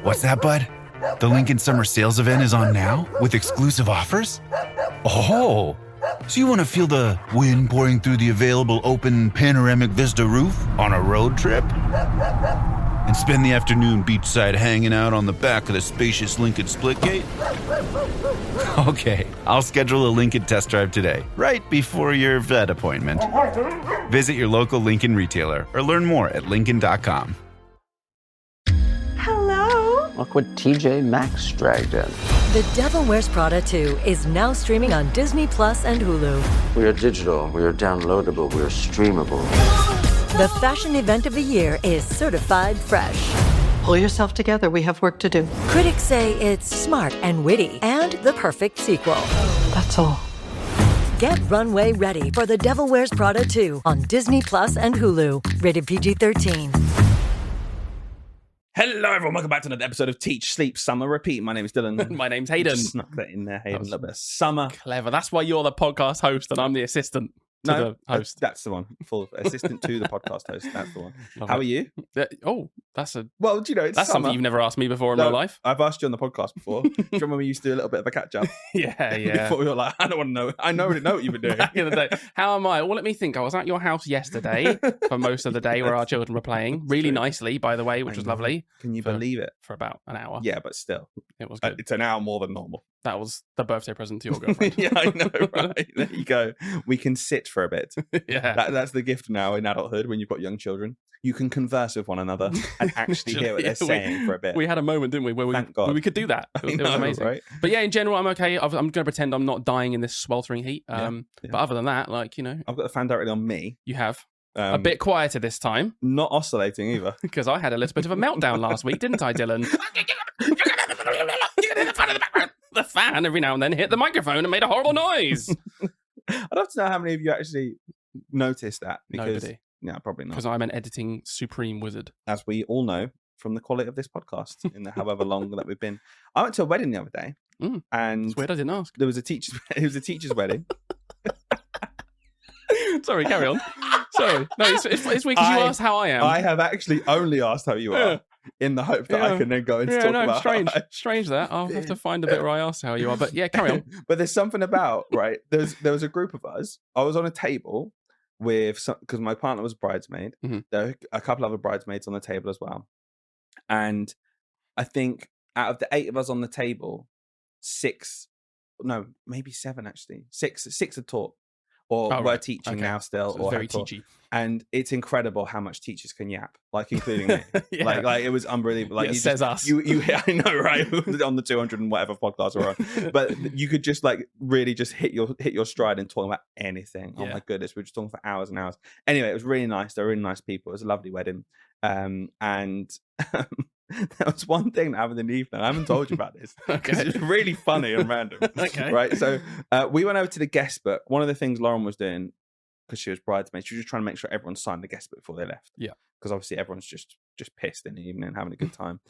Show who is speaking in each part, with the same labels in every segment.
Speaker 1: What's that, bud? The Lincoln Summer Sales event is on now with exclusive offers? Oh, so you want to feel the wind pouring through the available open panoramic vista roof on a road trip? And spend the afternoon beachside hanging out on the back of the spacious Lincoln Splitgate? Okay, I'll schedule a Lincoln test drive today, right before your vet appointment. Visit your local Lincoln retailer or learn more at Lincoln.com.
Speaker 2: Hello?
Speaker 3: Look what TJ Maxx dragged in.
Speaker 4: The Devil Wears Prada 2 is now streaming on Disney Plus and Hulu.
Speaker 3: We are digital, we are downloadable, we are streamable.
Speaker 4: The fashion event of the year is certified fresh.
Speaker 2: Pull yourself together. We have work to do.
Speaker 4: Critics say it's smart and witty and the perfect sequel.
Speaker 2: That's all.
Speaker 4: Get runway ready for The Devil Wears Prada 2 on Disney Plus and Hulu. Rated PG-13.
Speaker 5: Hello, everyone. Welcome back to another episode of Teach, Sleep, Summer, Repeat. My name is Dylan.
Speaker 6: My name's Hayden.
Speaker 5: Just snuck that in there, Hayden. A little bit of summer.
Speaker 6: Clever. That's why you're the podcast host and I'm the assistant to the host.
Speaker 5: That's the one. Full assistant to the podcast host. That's the one. How are you?
Speaker 6: That's a...
Speaker 5: Well, do you know, it's
Speaker 6: That's
Speaker 5: summer.
Speaker 6: something you've never asked me before in my life.
Speaker 5: I've asked you on the podcast before. Do you remember we used to do a little bit of a catch-up?
Speaker 6: Yeah.
Speaker 5: Before we were like, I don't want to know. I already know what you've been doing.
Speaker 6: Back in the day. How am I? Well, let me think. I was at your house yesterday for most of the day where our children were playing. Really nicely, by the way, which was lovely.
Speaker 5: Can you believe it?
Speaker 6: For about an hour.
Speaker 5: Yeah, but still.
Speaker 6: It was good.
Speaker 5: It's an hour more than normal.
Speaker 6: That was the birthday present to your girlfriend.
Speaker 5: Yeah, I know, right? There you go. We can sit for a bit.
Speaker 6: Yeah.
Speaker 5: That's the gift now in adulthood when you've got young children. You can converse with one another and actually hear what they're saying for a bit.
Speaker 6: We had a moment, didn't we, where
Speaker 5: Thank God.
Speaker 6: we could do that. It was amazing.
Speaker 5: Right?
Speaker 6: But yeah, in general, I'm okay. I'm going to pretend I'm not dying in this sweltering heat. But other than that, like, you know.
Speaker 5: I've got the fan directly on me.
Speaker 6: You have. A bit quieter this time.
Speaker 5: Not oscillating either.
Speaker 6: Because I had a little bit of a meltdown last week, didn't I, Dylan? The fan every now and then hit the microphone and made a horrible noise.
Speaker 5: I'd love to know how many of you actually noticed that. Because,
Speaker 6: Nobody.
Speaker 5: Yeah, probably not.
Speaker 6: Because I'm an editing supreme wizard.
Speaker 5: As we all know from the quality of this podcast in the however long that we've been. I went to a wedding the other day. And
Speaker 6: it's weird I didn't ask.
Speaker 5: It was a teacher's wedding.
Speaker 6: Sorry, carry on. Sorry. No, it's weird because you asked how I am.
Speaker 5: I have actually only asked how you are in the hope that I can then go and talk about
Speaker 6: strange. Strange that. I'll have to find a bit where I asked how you are. But yeah, carry on.
Speaker 5: But there's something about, right? There was a group of us. I was on a table with some, because my partner was bridesmaid.
Speaker 6: Mm-hmm.
Speaker 5: There were a couple other bridesmaids on the table as well. And I think out of the 8 of us on the table, 6, no, maybe 7 actually. 6 had taught. Or were teaching now still.
Speaker 6: So it's very teachy.
Speaker 5: And it's incredible how much teachers can yap, like including me. Like it was unbelievable. Like
Speaker 6: it says us.
Speaker 5: You I know, right? On the 200 and whatever podcast we're on. But you could just like really just hit your stride and talk about anything. Oh my goodness. We were just talking for hours and hours. Anyway, it was really nice. They were really nice people. It was a lovely wedding. And there was one thing that happened in the evening. I haven't told you about this because it's really funny and random.
Speaker 6: Okay.
Speaker 5: Right. So we went over to the guest book. One of the things Lauren was doing, because she was bridesmaid, she was just trying to make sure everyone signed the guest book before they left.
Speaker 6: Yeah.
Speaker 5: Because obviously everyone's just pissed in the evening, having a good time.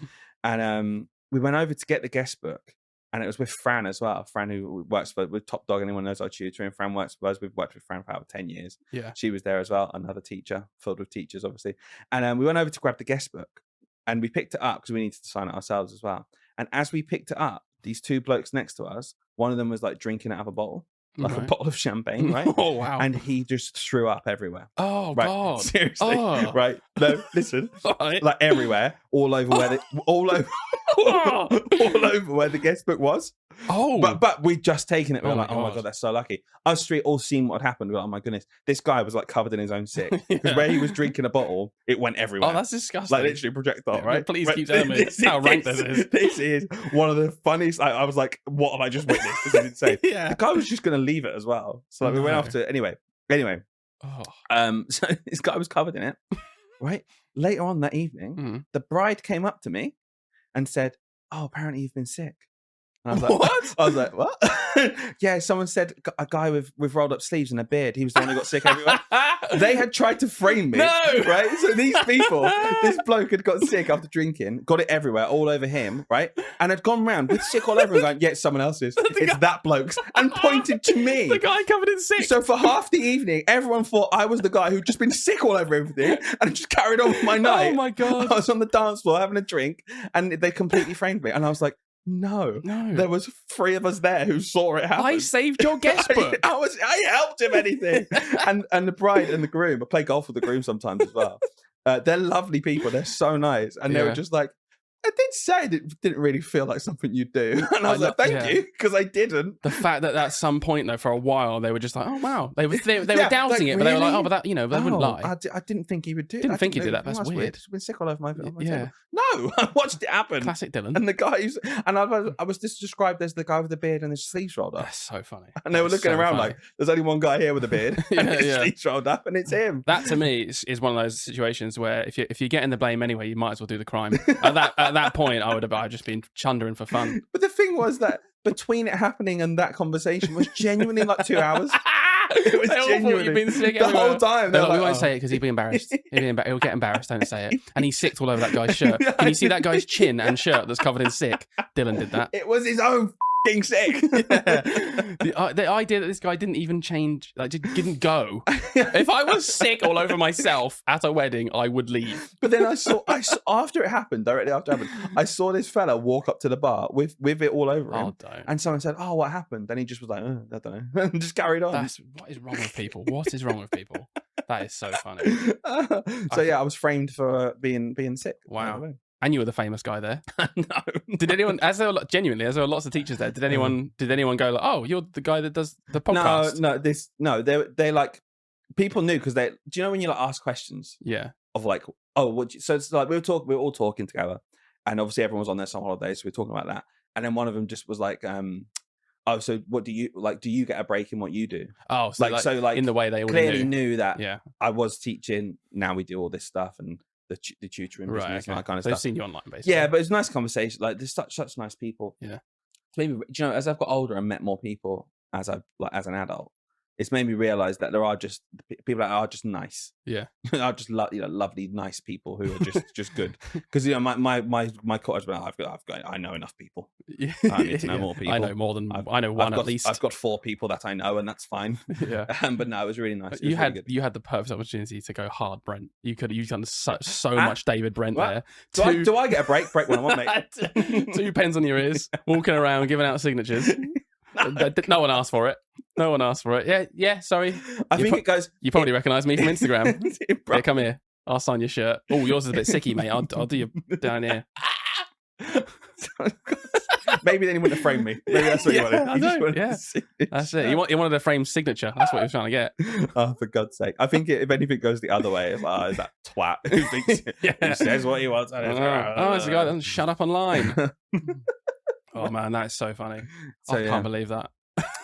Speaker 5: And we went over to get the guest book. And it was with Fran as well. Fran, who works with Top Dog, anyone knows our tutor. And Fran works with us. We've worked with Fran for about 10 years.
Speaker 6: Yeah.
Speaker 5: She was there as well. Another teacher, filled with teachers, obviously. And we went over to grab the guest book. And we picked it up because we needed to sign it ourselves as well. And as we picked it up, these 2 blokes next to us, one of them was like drinking out of a bottle. Like a bottle of champagne, right?
Speaker 6: Oh, wow.
Speaker 5: And he just threw up everywhere.
Speaker 6: Oh,
Speaker 5: right?
Speaker 6: God.
Speaker 5: Seriously.
Speaker 6: Oh.
Speaker 5: Right. No, listen.
Speaker 6: Right.
Speaker 5: Like everywhere, all over where all over where the guest book was.
Speaker 6: Oh.
Speaker 5: But we'd just taken it. We were like, oh my
Speaker 6: God.
Speaker 5: God, that's so lucky. Us 3 all seen what had happened. We were like, oh my goodness. This guy was like covered in his own sick. Because where he was drinking a bottle, it went everywhere.
Speaker 6: Oh, that's disgusting.
Speaker 5: Like literally projectile, right?
Speaker 6: Please keep telling me how rank this is.
Speaker 5: This is one of the funniest. I was like, what have I just witnessed? This is insane.
Speaker 6: Yeah.
Speaker 5: The guy was just going to leave it as well. So like, we went off to, anyway.
Speaker 6: Oh.
Speaker 5: So this guy was covered in it, right? Later on that evening, the bride came up to me and said, oh, apparently you've been sick. And I was like,
Speaker 6: what?
Speaker 5: I was like, what? Yeah, someone said a guy with rolled up sleeves and a beard. He was the one who got sick everywhere. They had tried to frame me.
Speaker 6: No!
Speaker 5: Right? So these people, this bloke had got sick after drinking, got it everywhere, all over him, right? And had gone round with sick all over him going, yeah, it's someone else's. It's that bloke's. And pointed to me.
Speaker 6: The guy covered in sick.
Speaker 5: So for half the evening, everyone thought I was the guy who'd just been sick all over everything and just carried on with my night.
Speaker 6: Oh my God.
Speaker 5: I was on the dance floor having a drink and they completely framed me. And I was like, no. There was 3 of us there who saw it happen.
Speaker 6: I saved your guest book.
Speaker 5: I helped him anything. and the bride and the groom, I play golf with the groom sometimes as well. They're lovely people. They're so nice. And they were just like, I did say it didn't really feel like something you'd do. And I was like, thank you, because I didn't.
Speaker 6: The fact that at some point, though, for a while, they were just like, oh, wow. They were doubting it, but they were like, oh, but that, they wouldn't lie.
Speaker 5: I didn't think he would do it.
Speaker 6: Didn't think he'd do that. That's weird.
Speaker 5: He's been sick all over my
Speaker 6: Yeah.
Speaker 5: table. No, I watched it happen.
Speaker 6: Classic Dylan.
Speaker 5: And the guy I was just described as the guy with the beard and his sleeves rolled up.
Speaker 6: That's so funny.
Speaker 5: And they were looking around like, there's only one guy here with a beard and his
Speaker 6: Yeah.
Speaker 5: sleeves rolled up, and it's him.
Speaker 6: That to me is one of those situations where if you're getting the blame anyway, you might as well do the crime. At that point, I'd just been chundering for fun.
Speaker 5: But the thing was that between it happening and that conversation was genuinely like 2 hours. It was
Speaker 6: They all thought
Speaker 5: genuinely
Speaker 6: you'd been sick
Speaker 5: the
Speaker 6: everywhere.
Speaker 5: whole time.
Speaker 6: They're
Speaker 5: They
Speaker 6: like,
Speaker 5: were
Speaker 6: we won't
Speaker 5: oh.
Speaker 6: say it because he'd be embarrassed. He'll get embarrassed. Don't say it. And he sicked all over that guy's shirt. Can you see that guy's chin and shirt that's covered in sick? Dylan did that.
Speaker 5: It was his own f***ing sick.
Speaker 6: The idea that this guy didn't even change, like, didn't go. If I was sick all over myself at a wedding, I would leave.
Speaker 5: But then I saw after it happened, directly after it happened, I saw this fella walk up to the bar with it all over him.
Speaker 6: Oh, don't.
Speaker 5: And someone said, "Oh, what happened?" And he just was like, "I don't know," and just carried on.
Speaker 6: What is wrong with people? What is wrong with people? That is so funny.
Speaker 5: So yeah, I was framed for being sick.
Speaker 6: Wow. And you were the famous guy there.
Speaker 5: No.
Speaker 6: Did anyone, as there were lots of teachers there, did anyone go like, oh, you're the guy that does the podcast?
Speaker 5: They like, people knew because do you know when you like ask questions?
Speaker 6: Yeah.
Speaker 5: Of like, oh, so it's like we were all talking together, and obviously everyone was on their summer holidays, so we were talking about that. And then one of them just was like, oh, so what do you like? Do you get a break in what you do?
Speaker 6: Oh, so in the way they already
Speaker 5: clearly knew that.
Speaker 6: Yeah.
Speaker 5: I was teaching. Now we do all this stuff and the tutoring business and that kind of stuff.
Speaker 6: They've seen you online, basically.
Speaker 5: Yeah, but it's a nice conversation. Like there's such nice people.
Speaker 6: Yeah.
Speaker 5: Maybe, do you know, as I've got older and met more people as an adult, it's made me realize that there are just people that are just nice.
Speaker 6: Yeah.
Speaker 5: Are just lovely, nice people who are just good. Because my cottage, I know enough people.
Speaker 6: Yeah.
Speaker 5: I need to know more people.
Speaker 6: I know more than I know one at least.
Speaker 5: I've got 4 people that I know, and that's fine.
Speaker 6: Yeah.
Speaker 5: But no, it was really nice.
Speaker 6: You had the perfect opportunity to go hard, Brent. You've done so much David Brent there.
Speaker 5: Do I get a break? Break when I want, mate.
Speaker 6: 2 pens on your ears, walking around giving out signatures. No one asked for it. No one asked for it. Yeah. Sorry.
Speaker 5: I think it goes.
Speaker 6: You probably recognise me from Instagram. Yeah, come here. I'll sign your shirt. Oh, yours is a bit sicky, mate. I'll do you down here.
Speaker 5: Maybe then he wouldn't have framed me. Maybe that's what you wanted.
Speaker 6: I know, that's it. You wanted a framed signature. That's what he was trying to get.
Speaker 5: Oh, for God's sake! I think if anything goes the other way, it's like, is that twat who thinks who says what he wants?
Speaker 6: It's the guy that doesn't shut up online. Oh man, that is so funny. I can't believe that.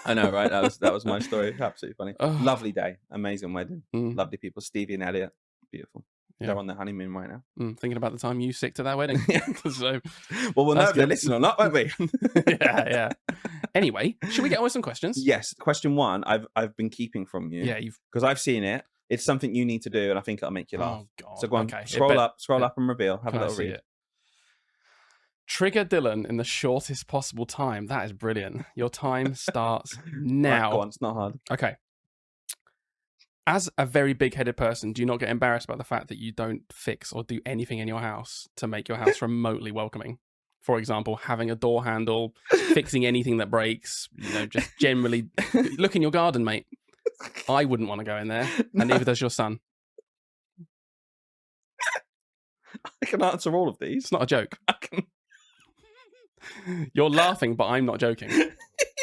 Speaker 5: I know, right? That was my story. Absolutely funny.
Speaker 6: Oh.
Speaker 5: Lovely day, amazing wedding,
Speaker 6: Mm.
Speaker 5: lovely people. Stevie and Elliot, beautiful.
Speaker 6: Yeah.
Speaker 5: They're on their honeymoon right now.
Speaker 6: Thinking about the time you sicked at that wedding. So,
Speaker 5: well, we'll know
Speaker 6: that's
Speaker 5: if they're
Speaker 6: good.
Speaker 5: listening or not, won't we?
Speaker 6: yeah. Anyway, should we get on with some questions?
Speaker 5: Yes. Question 1, I've been keeping from you.
Speaker 6: Yeah,
Speaker 5: because I've seen it. It's something you need to do, and I think it'll make you laugh.
Speaker 6: Oh God.
Speaker 5: So go on,
Speaker 6: Okay.
Speaker 5: scroll up and reveal. Have a
Speaker 6: Can I
Speaker 5: little
Speaker 6: see
Speaker 5: read.
Speaker 6: it? Trigger Dylan in the shortest possible time. That is brilliant. Your time starts now.
Speaker 5: Right, go on, it's not hard.
Speaker 6: Okay. As a very big-headed person, do you not get embarrassed about the fact that you don't fix or do anything in your house to make your house remotely welcoming? For example, having a door handle, fixing anything that breaks, just generally look in your garden, mate. I wouldn't want to go in there, and neither does your son.
Speaker 5: I can answer all of these.
Speaker 6: It's not a joke. You're laughing, but I'm not joking.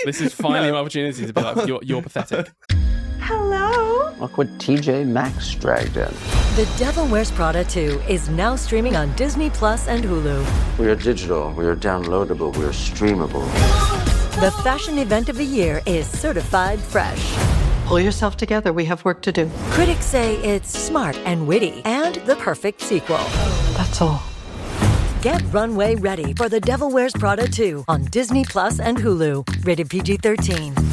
Speaker 6: This is finally my opportunity to be like, you're pathetic.
Speaker 2: Hello?
Speaker 3: Look what TJ Maxx dragged in.
Speaker 4: The Devil Wears Prada 2 is now streaming on Disney Plus and Hulu.
Speaker 3: We are digital, we are downloadable, we are streamable.
Speaker 4: The fashion event of the year is certified fresh.
Speaker 2: Pull yourself together. We have work to do.
Speaker 4: Critics say it's smart and witty and the perfect sequel.
Speaker 2: That's all.
Speaker 4: Get runway ready for The Devil Wears Prada 2 on Disney Plus and Hulu. Rated PG-13.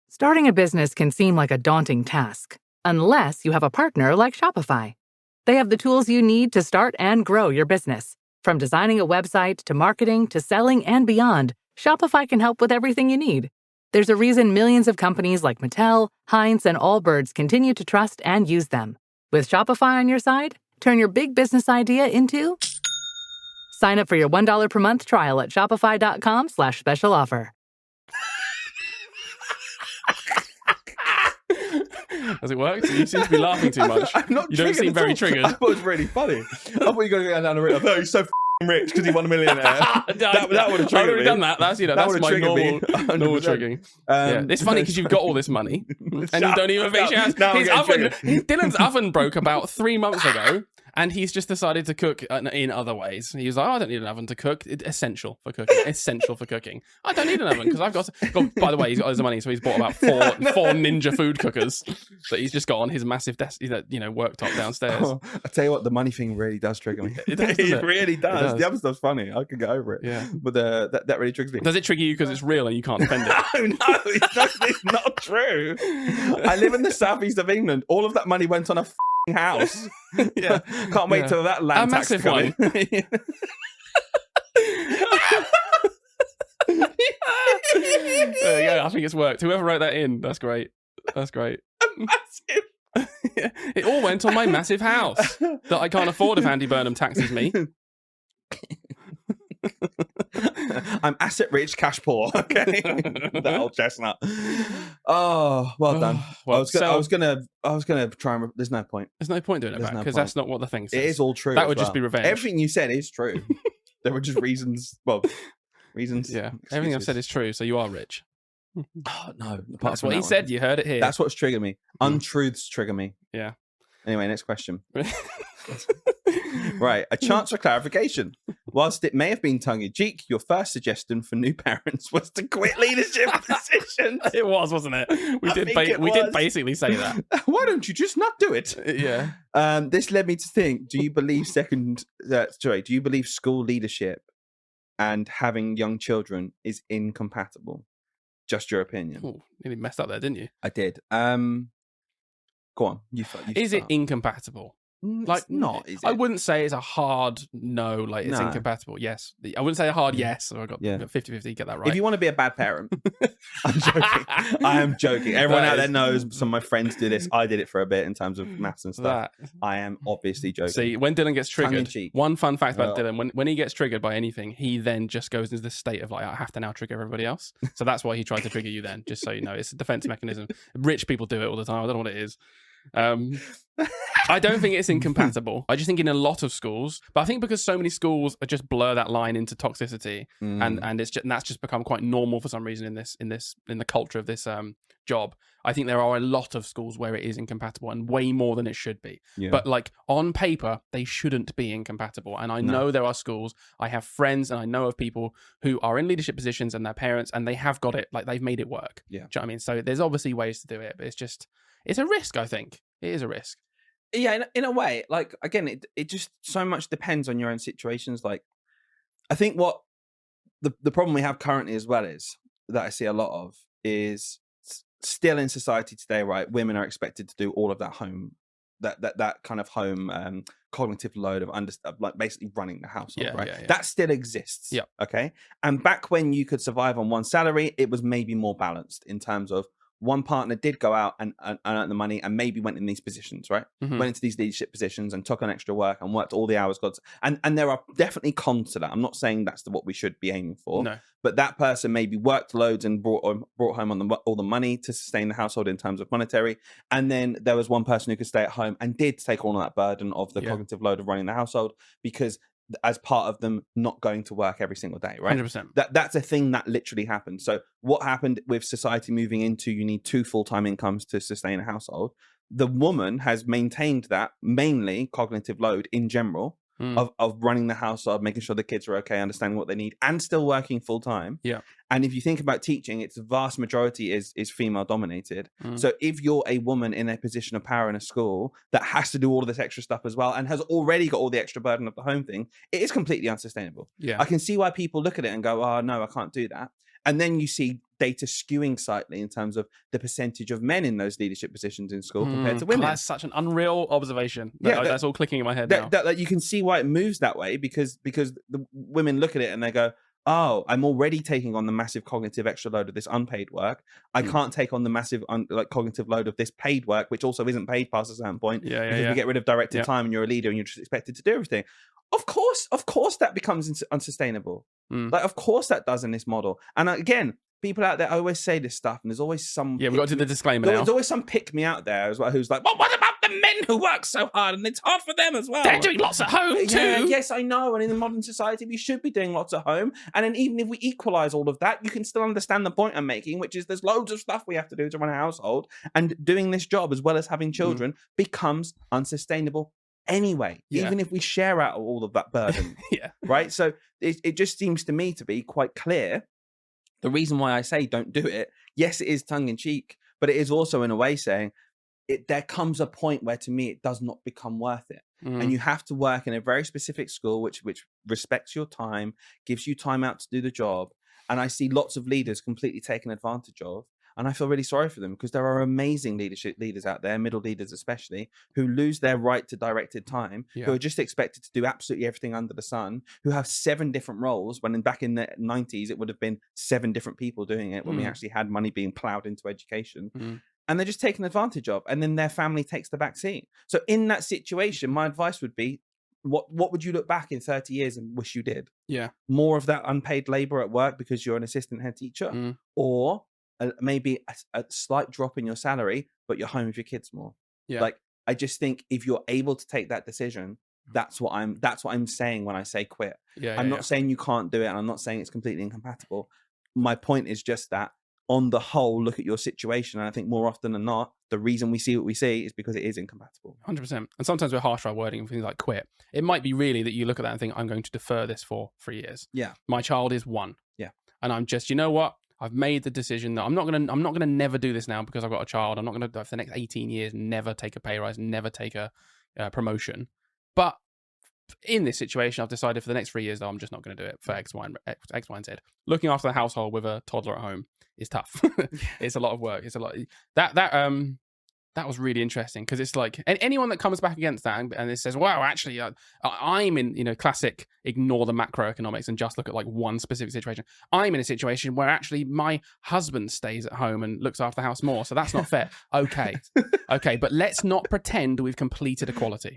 Speaker 7: Starting a business can seem like a daunting task, unless you have a partner like Shopify. They have the tools you need to start and grow your business. From designing a website to marketing to selling and beyond, Shopify can help with everything you need. There's a reason millions of companies like Mattel, Heinz, and Allbirds continue to trust and use them. With Shopify on your side, turn your big business idea into... Sign up for your $1 per month trial at shopify.com/special offer.
Speaker 6: Has it worked? You seem to be laughing too much.
Speaker 5: I'm not.
Speaker 6: You don't seem very triggered.
Speaker 5: I thought it was really funny. I thought you were going to go down the route. I thought he's so rich because he won a millionaire. that would have triggered me.
Speaker 6: I've already done that. That's my normal triggering. Yeah. It's funny because you've got all this money and you don't even fix your house. Dylan's oven broke about 3 months ago. And he's just decided to cook in other ways. He was like, I don't need an oven to cook. It's essential for cooking. Essential for cooking. I don't need an oven because I've got... by the way, he's got loads of money, so he's bought about four Ninja food cookers that he's just got on his massive desk, worktop downstairs.
Speaker 5: Oh, I tell you what, the money thing really does trigger me.
Speaker 6: It does,
Speaker 5: it really does. The other stuff's funny. I can get over it.
Speaker 6: Yeah.
Speaker 5: But that really triggers me.
Speaker 6: Does it trigger you because it's real and you can't defend it?
Speaker 5: No, it's not true. I live in the southeast of England. All of that money went on a house.
Speaker 6: Yeah.
Speaker 5: Can't wait till that land tax
Speaker 6: massive
Speaker 5: one.
Speaker 6: There you go. I think it's worked. Whoever wrote that in, that's great. That's great.
Speaker 5: Massive.
Speaker 6: Yeah. It all went on my massive house that I can't afford if Andy Burnham taxes me.
Speaker 5: I'm asset rich, cash poor. Okay, that old chestnut. Oh, well done.
Speaker 6: Well,
Speaker 5: I was gonna try and. There's no point.
Speaker 6: There's no point doing it back because that's not what the thing says.
Speaker 5: It is all true.
Speaker 6: That would just be revenge.
Speaker 5: Everything you said is true. There were just reasons. Well, reasons.
Speaker 6: Yeah, everything I've said is true. So you are rich.
Speaker 5: Oh, no,
Speaker 6: that's what he said. You heard it here.
Speaker 5: That's what's triggered me. Untruths trigger me.
Speaker 6: Yeah.
Speaker 5: Anyway, next question. Right, a chance for clarification. Whilst it may have been tongue-in-cheek, your first suggestion for new parents was to quit leadership positions.
Speaker 6: It was, wasn't it? We did basically say that.
Speaker 5: Why don't you just not do it?
Speaker 6: Yeah.
Speaker 5: This led me to think: do you believe do you believe school leadership and having young children is incompatible? Just your opinion.
Speaker 6: Ooh, nearly messed up there, didn't you?
Speaker 5: I did. Go on. You
Speaker 6: is it incompatible?
Speaker 5: Like, not, is it?
Speaker 6: I wouldn't say it's a hard no, like it's incompatible. Yes. I wouldn't say a hard yes. So I got 50-50, get that right.
Speaker 5: If you want to be a bad parent, I'm joking. I am joking. Everyone out there knows some of my friends do this. I did it for a bit in terms of maths and stuff. I am obviously joking.
Speaker 6: See, when Dylan gets triggered, one fun fact about Dylan, when he gets triggered by anything, he then just goes into this state of like, I have to now trigger everybody else. So that's why he tried to trigger you then, just so you know. It's a defense mechanism. Rich people do it all the time. I don't know what it is. I don't think it's incompatible. I just think in a lot of schools, but I think because so many schools are just blur that line into toxicity, and that's just become quite normal for some reason in the culture of this job. I think there are a lot of schools where it is incompatible and way more than it should be. Yeah. But like on paper, they shouldn't be incompatible. And I know there are schools. I have friends and I know of people who are in leadership positions and their parents, and they have got it. Like they've made it work. Yeah. Do you know what I mean? So there's obviously ways to do it, but it's a risk. I think it is a risk.
Speaker 5: Yeah, in a way, like, again, it just so much depends on your own situations. Like, I think what the problem we have currently as well is that I see a lot of is still in society today, right? Women are expected to do all of that home, that kind of home cognitive load of like basically running the household, right? Yeah. That still exists. Yeah. Okay. And back when you could survive on one salary, it was maybe more balanced in terms of one partner did go out and earn the money and maybe went in these positions, right? Mm-hmm. Went into these leadership positions and took on extra work and worked all the hours. And there are definitely cons to that. I'm not saying that's what we should be aiming for. No. But that person maybe worked loads and brought home all the money to sustain the household in terms of monetary. And then there was one person who could stay at home and did take all of that burden of the cognitive load of running the household because as part of them not going to work every single day, right?
Speaker 6: 100%.
Speaker 5: That's a thing that literally happened. So what happened with society moving into you need 2 full-time incomes to sustain a household? The woman has maintained that mainly cognitive load in general of running the household, making sure the kids are okay, understanding what they need, and still working full time.
Speaker 6: Yeah.
Speaker 5: And if you think about teaching, its vast majority is female dominated. So if you're a woman in a position of power in a school that has to do all of this extra stuff as well and has already got all the extra burden of the home thing, it is completely unsustainable.
Speaker 6: Yeah.
Speaker 5: I can see why people look at it and go, oh no, I can't do that. And then you see data skewing slightly in terms of the percentage of men in those leadership positions in school compared to women.
Speaker 6: That's such an unreal observation. That's all clicking in my head now.
Speaker 5: That you can see why it moves that way because the women look at it and they go, oh, I'm already taking on the massive cognitive extra load of this unpaid work. I can't take on the massive cognitive load of this paid work, which also isn't paid past a certain point. Because we get rid of directed time and you're a leader and you're just expected to do everything. Of course that becomes unsustainable. Like, of course that does in this model. And again, people out there always say this stuff, and there's always some...
Speaker 6: Yeah, we've got to do the disclaimer now.
Speaker 5: There's always some pick-me out there as well who's like, well, what about the men who work so hard and it's hard for them as well?
Speaker 6: They're doing lots at home too.
Speaker 5: Yeah, yes, I know. And in the modern society, we should be doing lots at home. And then even if we equalize all of that, you can still understand the point I'm making, which is there's loads of stuff we have to do to run a household. And doing this job as well as having children becomes unsustainable anyway, even if we share out all of that burden. Right? So it just seems to me to be quite clear. The reason why I say don't do it, yes, it is tongue-in-cheek, but it is also in a way saying there comes a point where to me it does not become worth it. And you have to work in a very specific school which respects your time, gives you time out to do the job. And I see lots of leaders completely taken advantage of. And I feel really sorry for them because there are amazing leaders out there, middle leaders especially, who lose their right to directed time, who are just expected to do absolutely everything under the sun, who have 7 different roles when back in the 90s, it would have been 7 different people doing it when we actually had money being plowed into education. And they're just taken advantage of. And then their family takes the back seat. So in that situation, my advice would be, what would you look back in 30 years and wish you did?
Speaker 6: Yeah.
Speaker 5: More of that unpaid labor at work because you're an assistant head teacher, or maybe a slight drop in your salary, but you're home with your kids more. Like, I just think if you're able to take that decision, that's what I'm saying when I say quit. I'm not saying you can't do it, and I'm not saying it's completely incompatible. My point is just that on the whole, look at your situation. And I think more often than not, the reason we see what we see is because it is incompatible.
Speaker 6: 100%. And sometimes we're harsh on our wording and things like quit. It might be really that you look at that and think, I'm going to defer this for 3 years. Yeah. My child is 1. Yeah. And I'm just, you know what? I've made the decision that I'm not gonna never do this now because I've got a child. I'm not gonna, for the next 18 years, never take a pay rise, never take a promotion. But in this situation, I've decided for the next 3 years, though, I'm just not going to do it for X, Y, and Z. Looking after the household with a toddler at home is tough. It's a lot of work. It's a lot. That was really interesting because it's like anyone that comes back against that and it says, "Wow, actually, I'm in classic ignore the macroeconomics and just look at like one specific situation. I'm in a situation where actually my husband stays at home and looks after the house more, so that's not fair." Okay, but let's not pretend we've completed equality.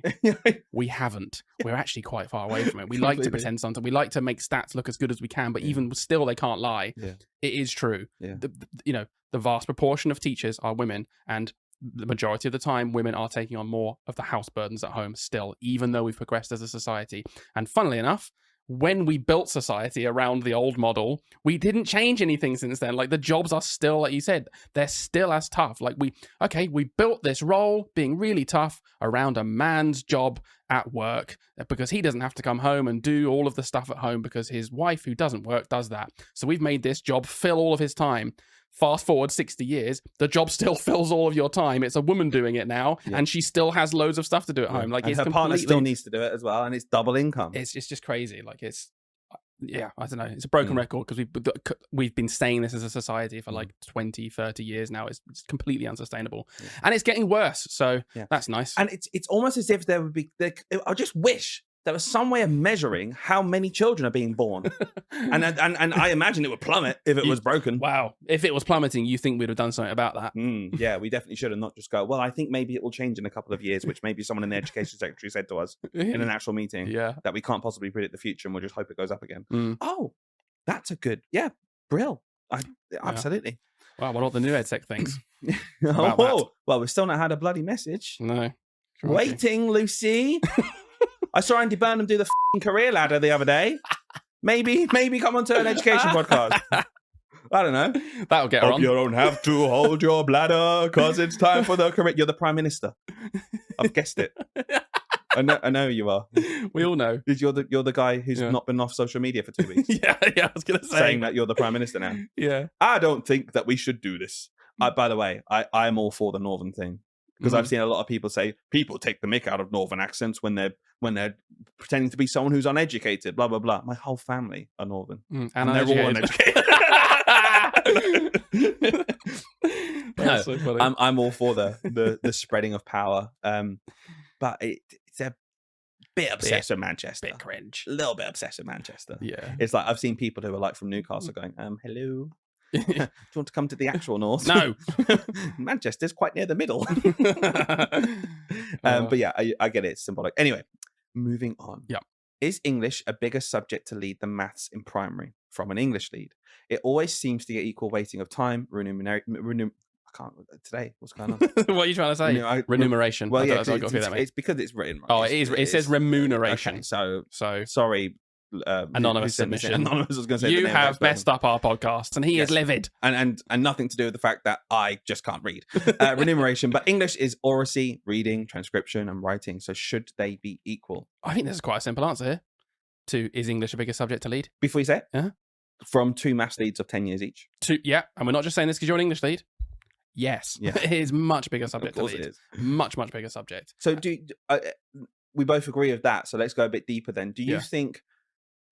Speaker 6: We haven't. We're actually quite far away from it. We like to pretend sometimes. We like to make stats look as good as we can, but even still, they can't lie. It is true. The vast proportion of teachers are women, and the majority of the time, women are taking on more of the house burdens at home still, even though we've progressed as a society. And funnily enough, when we built society around the old model, we didn't change anything since then. Like, the jobs are still, like you said, they're still as tough. Like, we built this role being really tough around a man's job at work because he doesn't have to come home and do all of the stuff at home because his wife, who doesn't work, does that. So we've made this job fill all of his time. Fast forward 60 years, the job still fills all of your time. It's a woman doing it now, and she still has loads of stuff to do at home. Like,
Speaker 5: and her partner still needs to do it as well, and it's double income.
Speaker 6: It's just crazy. Like, I don't know. It's a broken record because we've been saying this as a society for like 20, 30 years now. It's completely unsustainable, and it's getting worse. So that's nice.
Speaker 5: And it's almost as if there would be. I just wish there was some way of measuring how many children are being born. and I imagine it would plummet if it was broken.
Speaker 6: Wow. If it was plummeting, you think we'd have done something about that?
Speaker 5: Yeah, we definitely should have not just go, well, I think maybe it will change in a couple of years, which maybe someone in the education secretary said to us in an actual meeting. That we can't possibly predict the future and we'll just hope it goes up again. Oh, that's a good, brill. Absolutely.
Speaker 6: Wow, what all the new EdSec things?
Speaker 5: Well, we've still not had a bloody message.
Speaker 6: No.
Speaker 5: Waiting, Lucy. I saw Andy Burnham do the career ladder the other day. Maybe come onto an education podcast. I don't know.
Speaker 6: That'll get her on.
Speaker 5: You don't have to hold your bladder because it's time for the career. You're the Prime Minister. I've guessed it. I know you are.
Speaker 6: We all know.
Speaker 5: You're the guy who's not been off social media for 2 weeks.
Speaker 6: Yeah, I was going to say.
Speaker 5: Saying that you're the Prime Minister now.
Speaker 6: Yeah.
Speaker 5: I don't think that we should do this. By the way, I am all for the Northern thing. Because I've seen a lot of people say people take the mick out of Northern accents when they're pretending to be someone who's uneducated, blah, blah, blah. My whole family are Northern.
Speaker 6: And
Speaker 5: they're all uneducated.
Speaker 6: That's so funny.
Speaker 5: I'm all for the spreading of power. But it's a bit obsessed with Manchester.
Speaker 6: Bit cringe.
Speaker 5: A little bit obsessed with Manchester.
Speaker 6: Yeah.
Speaker 5: It's like I've seen people who are like from Newcastle going, hello. Do you want to come to the actual north?
Speaker 6: No.
Speaker 5: Manchester's quite near the middle. But yeah, I get it. It's symbolic. Anyway, moving on.
Speaker 6: Yeah.
Speaker 5: Is English a bigger subject to lead than maths in primary? From an English lead, it always seems to get equal weighting of time, I can't today. What's going on?
Speaker 6: What are you trying to say? Remuneration.
Speaker 5: Well, yeah,
Speaker 6: it's
Speaker 5: because it's written. Right.
Speaker 6: Oh, it is. It says remuneration.
Speaker 5: Okay, so
Speaker 6: sorry. Anonymous submission.
Speaker 5: Anonymous was going to say
Speaker 6: you have messed up our podcast, and he is livid.
Speaker 5: And nothing to do with the fact that I just can't read. Remuneration, but English is oracy, reading, transcription, and writing. So should they be equal?
Speaker 6: I think there's quite a simple answer here. Is English a bigger subject to lead?
Speaker 5: Before you say it,
Speaker 6: Uh-huh.
Speaker 5: From 2 maths leads of 10 years each.
Speaker 6: Yeah, and we're not just saying this because you're an English lead. Yes,
Speaker 5: Yeah.
Speaker 6: It is much bigger subject
Speaker 5: Of course
Speaker 6: to lead.
Speaker 5: it is.
Speaker 6: Much bigger subject.
Speaker 5: So we both agree with that. So let's go a bit deeper then. Do you think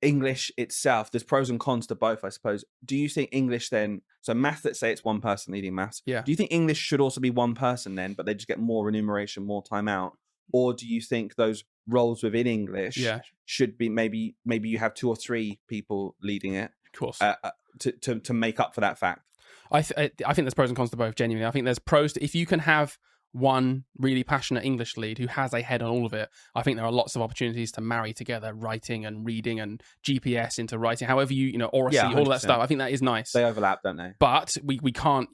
Speaker 5: English itself, there's pros and cons to both, I suppose. Do you think English then, so maths, let's say it's one person leading maths.
Speaker 6: Yeah.
Speaker 5: Do you think English should also be one person then, but they just get more remuneration, more time out? Or do you think those roles within English should be maybe you have 2 or 3 people leading it?
Speaker 6: Of course.
Speaker 5: To make up for that fact?
Speaker 6: I think there's pros and cons to both, genuinely. I think there's pros if you can have one really passionate English lead who has a head on all of it. I think there are lots of opportunities to marry together writing and reading and GPS into writing, however oracy, all of that stuff. I think that is nice.
Speaker 5: They overlap, don't they?
Speaker 6: But we can't,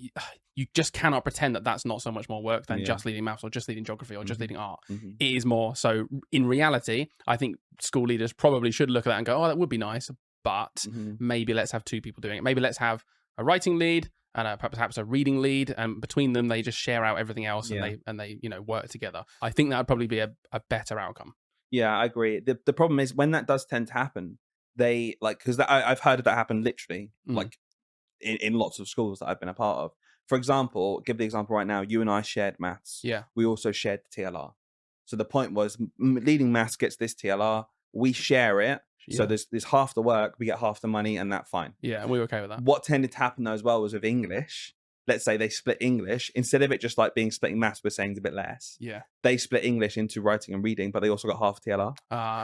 Speaker 6: you just cannot pretend that that's not so much more work than just leading maths or just leading geography or just leading art.
Speaker 5: Mm-hmm.
Speaker 6: It is more. So in reality, I think school leaders probably should look at that and go, oh, that would be nice, but maybe let's have 2 people doing it. Maybe let's have a writing lead and perhaps a reading lead, and between them they just share out everything else and they work together. I think that would probably be a better outcome.
Speaker 5: Yeah, I agree. The problem is when that does tend to happen, they because I've heard of that happen literally like in lots of schools that I've been a part of. For example, give the example right now. You and I shared maths.
Speaker 6: Yeah.
Speaker 5: We also shared the TLR. So the point was, leading maths gets this TLR. We share it. So there's half the work, we get half the money, and that's fine.
Speaker 6: Yeah, and we were okay with that.
Speaker 5: What tended to happen though as well was with English. Let's say they split English, instead of it just like being splitting maths, we're saying it's a bit less.
Speaker 6: Yeah.
Speaker 5: They split English into writing and reading, but they also got half TLR.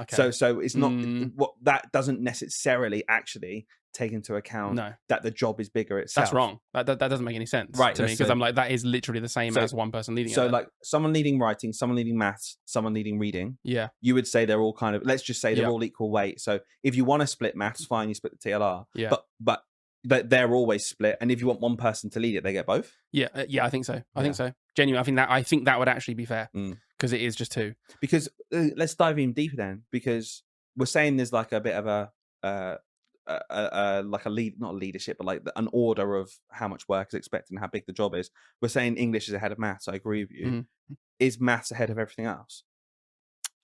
Speaker 6: Okay.
Speaker 5: So it's not what that doesn't necessarily actually take into account that the job is bigger itself.
Speaker 6: That's wrong. That doesn't make any sense
Speaker 5: right,
Speaker 6: to me, because I'm like, that is literally the same as one person leading it.
Speaker 5: So like someone leading writing, someone leading maths, someone leading reading.
Speaker 6: Yeah.
Speaker 5: You would say they're all kind of, let's just say they're all equal weight. So if you want to split maths, fine, you split the TLR.
Speaker 6: Yeah.
Speaker 5: But they're always split. And if you want one person to lead it, they get both.
Speaker 6: Yeah. I think so. I think so. Genuinely, I think that would actually be fair, because it is just 2.
Speaker 5: Because let's dive even deeper then, because we're saying there's like a bit of a like a lead, not a leadership, but like an order of how much work is expected and how big the job is. We're saying English is ahead of maths. I agree with you. Is maths ahead of everything else?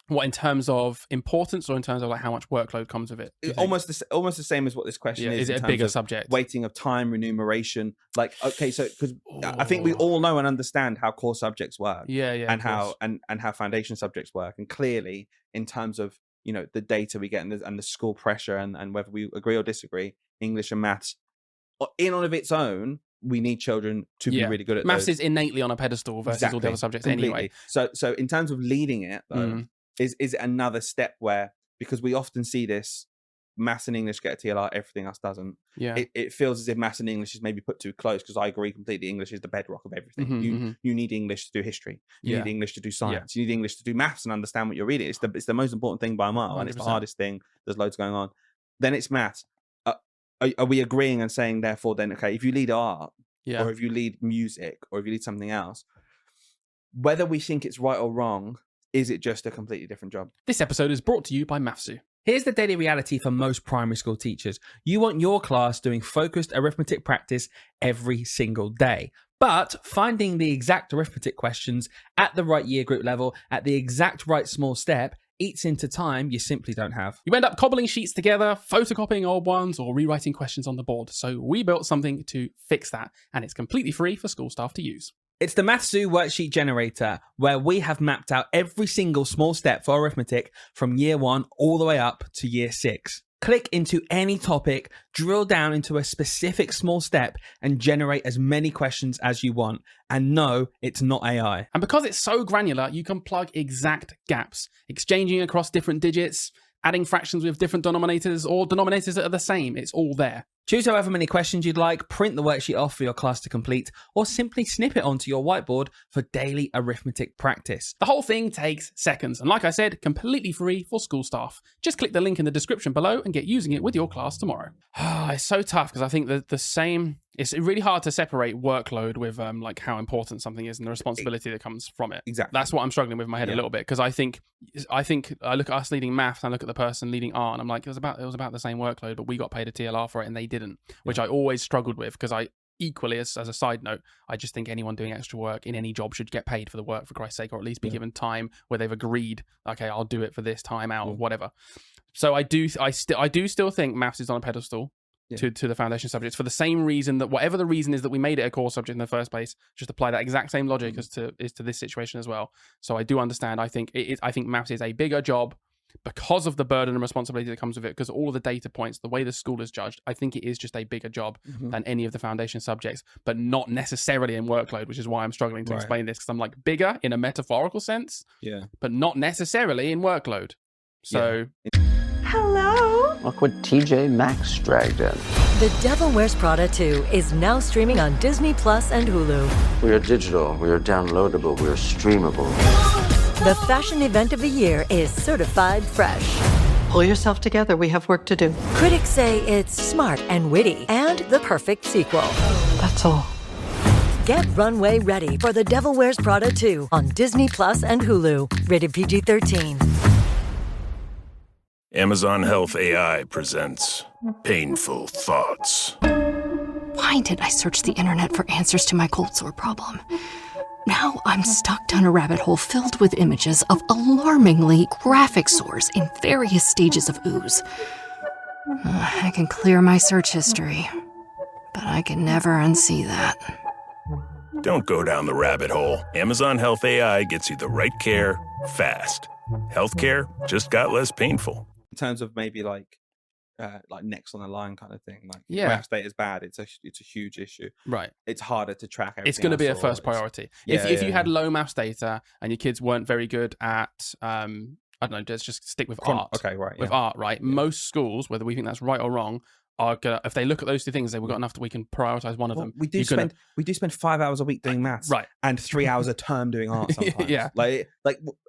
Speaker 6: What, in terms of importance, or in terms of like how much workload comes with it?
Speaker 5: Almost the same as what this question is.
Speaker 6: Is it a bigger subject?
Speaker 5: Weighting of time, remuneration. Like, okay, so because I think we all know and understand how core subjects work. And how and how foundation subjects work. And clearly, in terms of the data we get and the school pressure and whether we agree or disagree, English and maths, in and of its own, we need children to be really good at
Speaker 6: maths.
Speaker 5: Those.
Speaker 6: Is innately on a pedestal versus all the other subjects anyway.
Speaker 5: So in terms of leading it though, is it another step where, because we often see this, maths and English get a TLR, everything else doesn't.
Speaker 6: Yeah.
Speaker 5: It feels as if maths and English is maybe put too close, because I agree completely. English is the bedrock of everything. You need English to do history. You need English to do science. You need English to do maths and understand what you're reading. It's the most important thing by a mile, 100%. And it's the hardest thing. There's loads going on. Then it's maths. Are we agreeing and saying, therefore, then, okay, if you lead art, or if you lead music, or if you lead something else, whether we think it's right or wrong, is it just a completely different job?
Speaker 6: This episode is brought to you by Mathsu.
Speaker 8: Here's the daily reality for most primary school teachers. You want your class doing focused arithmetic practice every single day. But finding the exact arithmetic questions at the right year group level, at the exact right small step, eats into time you simply don't have.
Speaker 6: You end up cobbling sheets together, photocopying old ones, or rewriting questions on the board. So we built something to fix that, and it's completely free for school staff to use.
Speaker 8: It's the Mathzoo worksheet generator, where we have mapped out every single small step for arithmetic from year 1 all the way up to year 6. Click into any topic, drill down into a specific small step, and generate as many questions as you want. And no, it's not AI.
Speaker 6: And because it's so granular, you can plug exact gaps, exchanging across different digits, adding fractions with different denominators or denominators that are the same. It's all there.
Speaker 8: Choose however many questions you'd like, print the worksheet off for your class to complete, or simply snip it onto your whiteboard for daily arithmetic practice.
Speaker 6: The whole thing takes seconds, and like I said, completely free for school staff. Just click the link in the description below and get using it with your class tomorrow. It's so tough because I think that it's really hard to separate workload with like how important something is and the responsibility that comes from it.
Speaker 5: Exactly.
Speaker 6: That's what I'm struggling with in my head a little bit, because I think I look at us leading math and I look at the person leading art and I'm like, it was about the same workload, but we got paid a TLR for it and they didn't, which I always struggled with, because I equally, as a side note, I just think anyone doing extra work in any job should get paid for the work, for Christ's sake, or at least be given time where they've agreed, okay, I'll do it for this time out or whatever. So I do still think maths is on a pedestal to the foundation subjects, for the same reason that whatever the reason is that we made it a core subject in the first place, just apply that exact same logic as to this situation as well. So I do understand. I think maths is a bigger job because of the burden and responsibility that comes with it, because all of the data points, the way the school is judged. I think it is just a bigger job than any of the foundation subjects, but not necessarily in workload, which is why I'm struggling to explain this, because I'm like, bigger in a metaphorical sense, but not necessarily in workload. So
Speaker 2: Hello?
Speaker 3: Look what TJ Maxx dragged in.
Speaker 4: The Devil Wears Prada 2 is now streaming on Disney Plus and Hulu.
Speaker 3: We are digital, we are downloadable, we are streamable.
Speaker 4: The fashion event of the year is certified fresh.
Speaker 2: Pull yourself together. We have work to do.
Speaker 4: Critics say it's smart and witty and the perfect sequel.
Speaker 2: That's all.
Speaker 4: Get runway ready for The Devil Wears Prada 2 on Disney Plus and Hulu. Rated PG-13.
Speaker 9: Amazon Health AI presents Painful Thoughts.
Speaker 10: Why did I search the internet for answers to my cold sore problem? Now I'm stuck down a rabbit hole filled with images of alarmingly graphic sores in various stages of ooze. I can clear my search history, but I can never unsee that.
Speaker 9: Don't go down the rabbit hole. Amazon Health AI gets you the right care, fast. Healthcare just got less painful.
Speaker 5: In terms of maybe like next on the line kind of thing, like maths data is bad, it's a huge issue,
Speaker 6: right?
Speaker 5: It's harder to track everything.
Speaker 6: It's going to be a first priority. If you had low maths data and your kids weren't very good at I don't know, let's just stick with art.
Speaker 5: Okay, right.
Speaker 6: With art, right? Most schools, whether we think that's right or wrong, are gonna, if they look at those two things, we've got enough that we can prioritize one of them.
Speaker 5: We do spend 5 hours a week doing maths,
Speaker 6: right?
Speaker 5: And 3 hours a term doing art sometimes. Like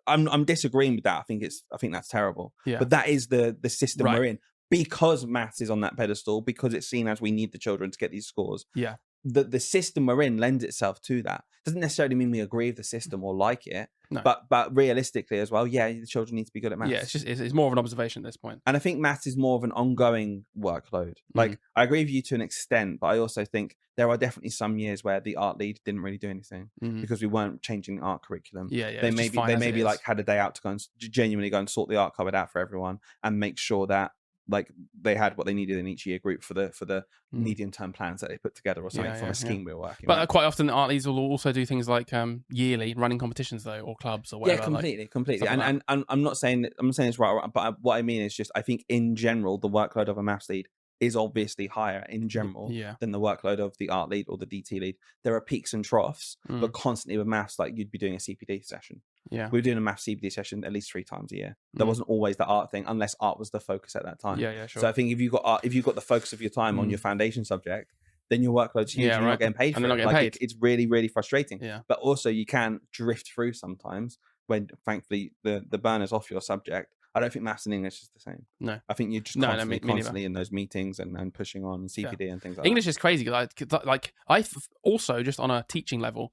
Speaker 5: I'm disagreeing with that. I think that's terrible. Yeah. But that is the system we're in, because maths is on that pedestal, because it's seen as we need the children to get these scores.
Speaker 6: Yeah.
Speaker 5: The system we're in lends itself to that. Doesn't necessarily mean we agree with the system or like it.
Speaker 6: No.
Speaker 5: But realistically as well, the children need to be good at maths.
Speaker 6: Yeah, it's more of an observation at this point.
Speaker 5: And I think maths is more of an ongoing workload. Like, I agree with you to an extent, but I also think there are definitely some years where the art lead didn't really do anything because we weren't changing the art curriculum. They maybe like had a day out to go and genuinely go and sort the art cupboard out for everyone and make sure that like they had what they needed in each year group for the medium term plans that they put together or something from a scheme we were working. But
Speaker 6: quite often art leads will also do things like yearly running competitions though, or clubs or whatever.
Speaker 5: Yeah, completely. And I'm not saying it's right, but what I mean is just I think in general the workload of a maths lead is obviously higher in general than the workload of the art lead or the DT lead. There are peaks and troughs, but constantly with maths, like you'd be doing a CPD session. Yeah, we were doing a maths CPD session at least 3 times a year. There wasn't always the art thing, unless art was the focus at that time.
Speaker 6: Yeah, sure.
Speaker 5: So I think if you got the focus of your time on your foundation subject, then your workload's huge. And you're not getting paid for it. It's really, really frustrating. Yeah. But also you can drift through sometimes when, thankfully, the burner's off your subject. I don't think maths and English is the same. No, I think you're just constantly in those meetings and pushing on and CPD and things like
Speaker 6: English
Speaker 5: that.
Speaker 6: Is crazy. Like I also, just on a teaching level,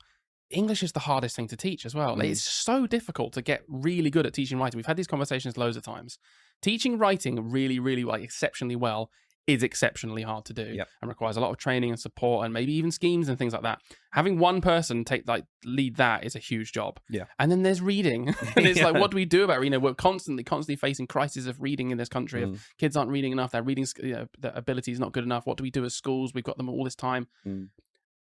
Speaker 6: English is the hardest thing to teach as well. It's so difficult to get really good at teaching writing. We've had these conversations loads of times. Teaching writing really, really exceptionally well is exceptionally hard to do
Speaker 5: Yep.
Speaker 6: and requires a lot of training and support and maybe even schemes and things like that. Having one person lead that is a huge job.
Speaker 5: Yeah.
Speaker 6: And then there's reading. And it's
Speaker 5: Yeah.
Speaker 6: like, what do we do about reading? We're constantly facing crises of reading in this country. Of kids aren't reading enough. Their reading their ability is not good enough. What do we do as schools? We've got them all this time.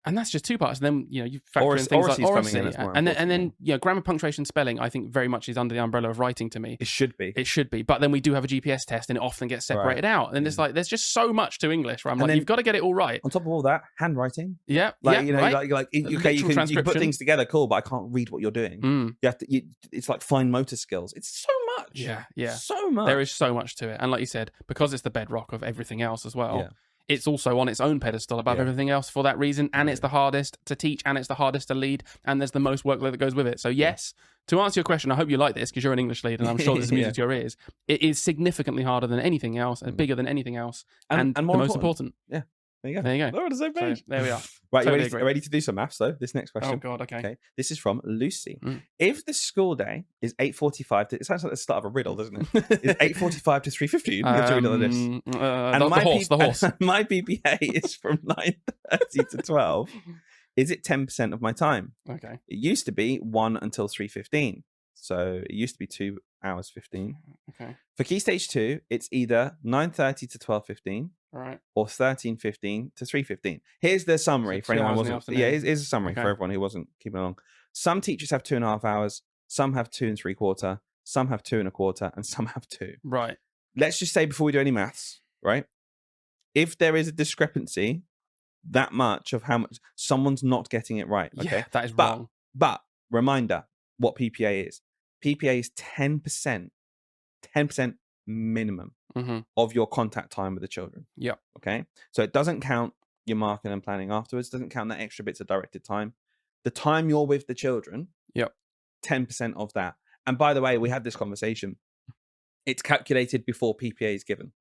Speaker 6: And that's just two parts. And then, you factor in things like oracy. And then grammar, punctuation, spelling, I think very much is under the umbrella of writing to me.
Speaker 5: It should be.
Speaker 6: It should be. But then we do have a GPS test and it often gets separated out. And it's like, there's just so much to English where I'm
Speaker 5: then,
Speaker 6: you've got to get it all right.
Speaker 5: On top of all that, handwriting.
Speaker 6: Yeah.
Speaker 5: Like,
Speaker 6: right.
Speaker 5: you can put things together, cool, but I can't read what you're doing. You have to, it's like fine motor skills. It's so much.
Speaker 6: Yeah.
Speaker 5: So much.
Speaker 6: There is so much to it. And like you said, because it's the bedrock of everything else as well. It's also on its own pedestal above everything else for that reason, and it's the hardest to teach, and it's the hardest to lead, and there's the most workload that goes with it. So yes, to answer your question, I hope you like this because you're an English lead, and I'm sure this is music to your ears. It is significantly harder than anything else, and bigger than anything else, and
Speaker 5: more
Speaker 6: the most important.
Speaker 5: Yeah. There you go.
Speaker 6: There you go.
Speaker 5: We're on the same page.
Speaker 6: So, there we are.
Speaker 5: Right,
Speaker 6: Totally
Speaker 5: you ready to do some maths, though? This next question.
Speaker 6: Oh, God, okay.
Speaker 5: This is from Lucy. If the school day is 8:45 to... It sounds like the start of a riddle, doesn't it? It's 8:45 to 3:15. You have to read all of this.
Speaker 6: The horse.
Speaker 5: My BPA is from 9:30 to 12. Is it 10% of my time?
Speaker 6: Okay.
Speaker 5: It used to be 1 until 3:15. So it used to be 2 hours 15.
Speaker 6: Okay.
Speaker 5: For Key Stage 2, it's either 9:30 to 12:15.
Speaker 6: Right.
Speaker 5: Or 13:15 to 3:15. Here's the summary for anyone who wasn't. Yeah, here's a summary for everyone who wasn't keeping along. Some teachers have 2.5 hours. Some have 2 3/4. Some have 2 1/4, and some have 2.
Speaker 6: Right.
Speaker 5: Let's just say before we do any maths, right? If there is a discrepancy that much of how much someone's not getting it right, okay,
Speaker 6: yeah, that is wrong.
Speaker 5: But reminder, what PPA is? PPA is 10% minimum of your contact time with the children.
Speaker 6: Yeah.
Speaker 5: Okay. So it doesn't count your marking and planning afterwards. Doesn't count that extra bits of directed time. The time you're with the children.
Speaker 6: Yep.
Speaker 5: 10% of that. And by the way, we had this conversation. It's calculated before PPA is given.